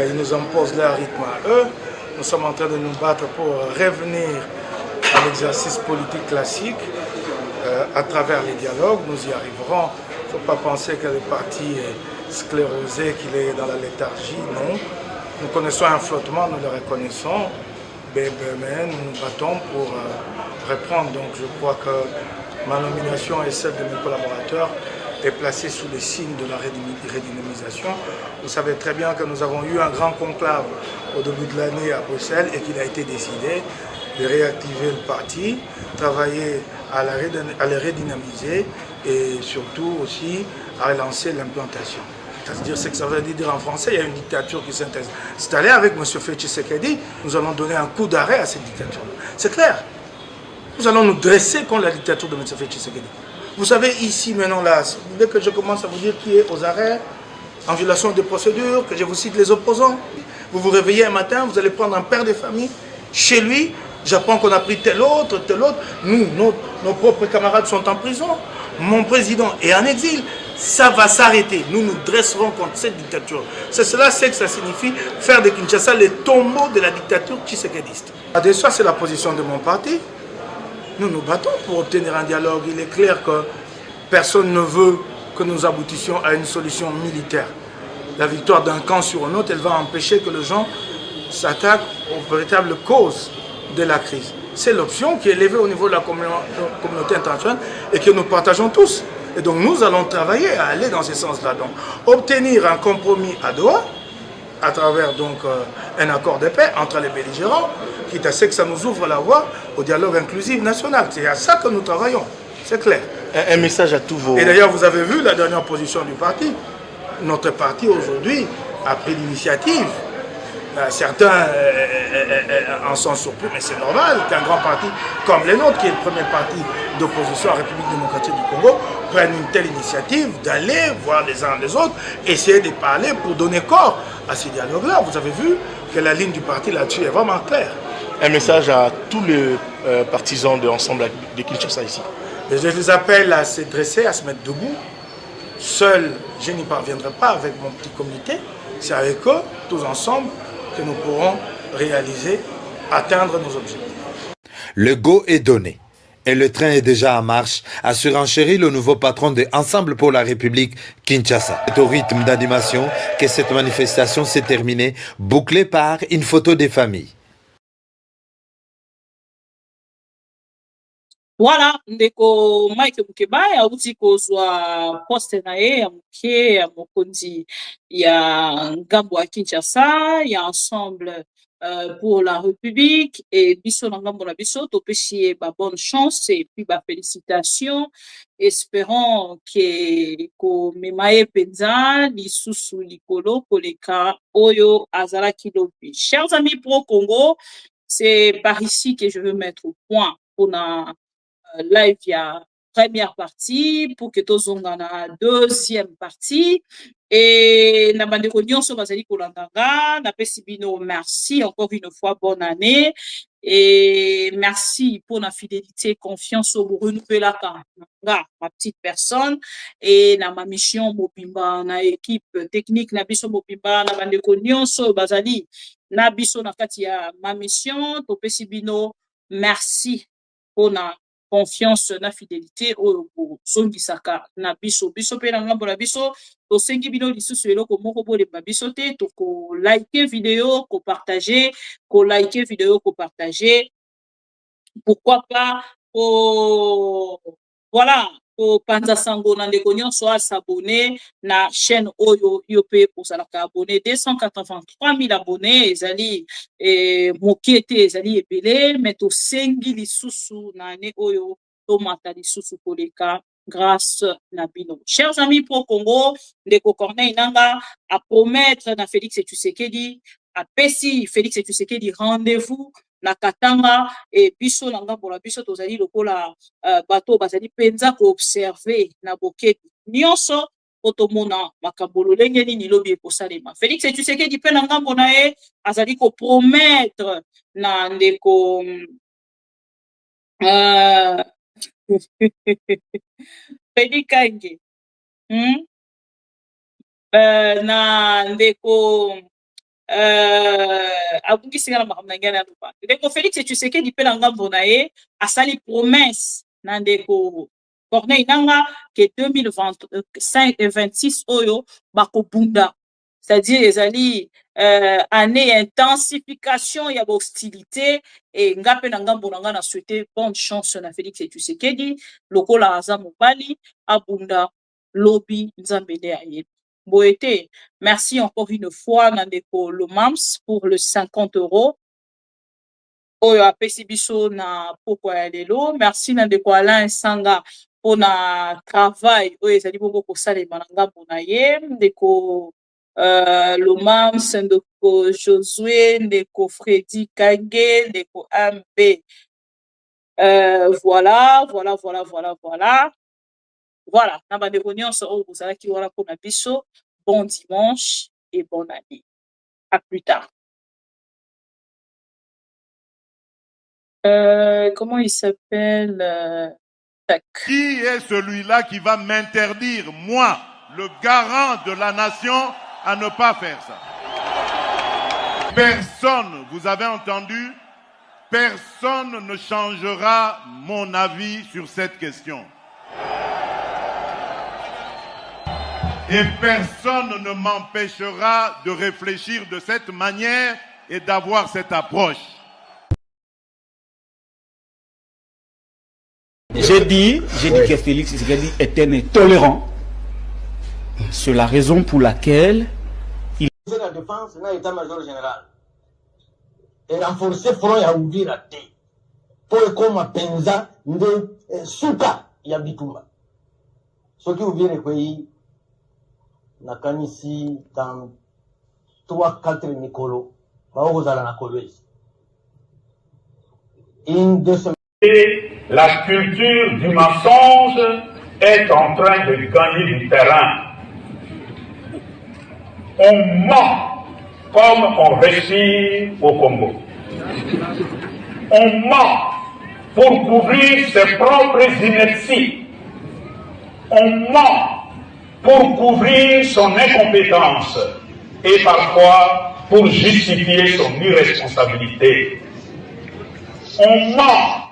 Ils nous imposent leur rythme à eux. Nous sommes en train de nous battre pour revenir à l'exercice politique classique à travers les dialogues. Nous y arriverons. Il ne faut pas penser que le parti est sclérosé, qu'il est dans la léthargie. Non. Nous connaissons un flottement, nous le reconnaissons. Mais nous nous battons pour reprendre. Donc je crois que ma nomination et celle de mes collaborateurs est placée sous le signe de la redynamisation. Vous savez très bien que nous avons eu un grand conclave au début de l'année à Bruxelles et qu'il a été décidé de réactiver le parti, travailler à le redynamiser et surtout aussi à relancer l'implantation. C'est-à-dire ce que ça veut dire en français, il y a une dictature qui s'est installée avec M. Tshisekedi. Nous allons donner un coup d'arrêt à cette dictature. C'est clair. Nous allons nous dresser contre la dictature de M. Tshisekedi. Vous savez, ici, maintenant, là, dès que je commence à vous dire qui est aux arrêts, en violation des procédures, que je vous cite les opposants, vous vous réveillez un matin, vous allez prendre un père de famille, chez lui, j'apprends qu'on a pris tel autre. Nous, nos propres camarades sont en prison. Mon président est en exil. Ça va s'arrêter. Nous nous dresserons contre cette dictature. C'est cela, c'est que ça signifie faire de Kinshasa le tombeau de la dictature tshisekidiste. De ça, c'est la position de mon parti. Nous nous battons pour obtenir un dialogue. Il est clair que personne ne veut que nous aboutissions à une solution militaire. La victoire d'un camp sur un autre, elle va empêcher que les gens s'attaquent aux véritables causes de la crise. C'est l'option qui est élevée au niveau de la communauté internationale et que nous partageons tous. Et donc nous allons travailler à aller dans ce sens-là. Donc obtenir un compromis à Doha, à travers donc un accord de paix entre les belligérants, quitte à ce que ça nous ouvre la voie au dialogue inclusif national. C'est à ça que nous travaillons, c'est clair. Un message à tous vos... Et d'ailleurs, vous avez vu la dernière position du parti. Notre parti aujourd'hui a pris l'initiative. Certains en sont surpris, mais c'est normal qu'un grand parti comme le nôtre, qui est le premier parti d'opposition à la République démocratique du Congo, prenne une telle initiative d'aller voir les uns les autres, essayer de parler pour donner corps à ces dialogues-là. Vous avez vu que la ligne du parti là-dessus est vraiment claire. Un message à tous les partisans de l'ensemble de Kinshasa ici. Et je les appelle à se dresser, à se mettre debout. Seul, je n'y parviendrai pas avec mon petit comité. C'est avec eux, tous ensemble, que nous pourrons réaliser, atteindre nos objectifs. Le go est donné et le train est déjà en marche, a surenchéri le nouveau patron de Ensemble pour la République, Kinshasa. C'est au rythme d'animation que cette manifestation s'est terminée, bouclée par une photo des familles. Voilà, ndeko Mike Mukebai auti kozwa poste na ye ya muke ya mokonzi ya ngambo ya Kinshasa ya Ensemble pour la République et biso na ngambo na biso topesi ba bonne chance et puis ba félicitations, espérons que ko memaye penza lisusu likolo koleka oyo azalaki lobi. Chers amis pro Congo, c'est par ici que je veux mettre au point pour na live ya première partie pour que tozonga na deuxième partie et na bandeko nyonso bazali kolandanga na pesi bino merci encore une fois, bonne année et merci pour la fidélité, confiance au renouvelaka nga ma petite personne et na ma mission mobimba na équipe technique na biso mobimba na bandeko nyonso bazali na biso na kati ya ma mission topesi bino merci pour na confiance na fidélité au zongisaka na biso pe na ngambo na biso to sengi bino lisusu eloko moko bolemba biso te to ko liker vidéo, ko partager, pourquoi pas voilà. Au Panza Sango Nandeko nyonso a s'abonner na chaîne Oyo Yope pour salaka abonné 283 000 abonnés ezali mokiete ezali ebele mais to sengi lisusu na ne Oyo to mata lisusu koleka grâce na bino. Chers amis pro Congo, Ndeko Corneille Nanga a promettre na Félix Tshisekedi a pesi Félix Tshisekedi rendez-vous na Katanga et biso nanga pour la biso tozali lokola bateau bazali penza ko observer na boketi nyonso otomona makabolo lenge nini lobi ekosalema. Félix Tshisekedi pe nanga mbona e azali ko promettre na Ndeko Félix Kange na Ndeko abungi singa na makambo ngana lupa Ndeko Félix Tshisekedi pe nanga mbona e asali promesse na Ndeko Corneille Nanga que 2026 oyo bakobunda, c'est-à-dire ezali année intensification ya hostilité et ngape nanga mbona nga na souhaiter bonne chance na Félix Tshisekedi lokola aza mobali abunda lobby nzambele aye. Boete, merci encore une fois Nandeko Lomams pour le 50 €. Oyo apesi biso na poko ya lelo. Merci Nandeko Alain Sanga pour na travail oyo ezali bongo kosalema na ngambo na ye. Ndeko Lomams, Ndeko Josué, Ndeko Freddy Kange, Ndeko MB. Voilà. Voilà, na ba ndeko nyonso oyo bozalaki wana pour na biso. Bon dimanche et bonne année. À plus tard. Comment il s'appelle Qui est celui-là qui va m'interdire, moi, le garant de la nation, à ne pas faire ça? Personne, vous avez entendu, personne ne changera mon avis sur cette question. Et personne ne m'empêchera de réfléchir de cette manière et d'avoir cette approche. J'ai dit que Félix Tshisekedi est un intolérant. C'est la raison pour laquelle il... La défense n'a état-major général. Et renforcer front ya Uvira te. Pour comme penza de suka ya bitumba. Ce qui Uvira pays nakanisi dans 3-4 Nicolo. Baozala na Kolwezi. Une de ces... La culture du mensonge est en train de gagner du terrain. On ment comme on réussit au Congo. On ment pour couvrir ses propres inerties. On ment pour couvrir son incompétence et parfois pour justifier son irresponsabilité. On ment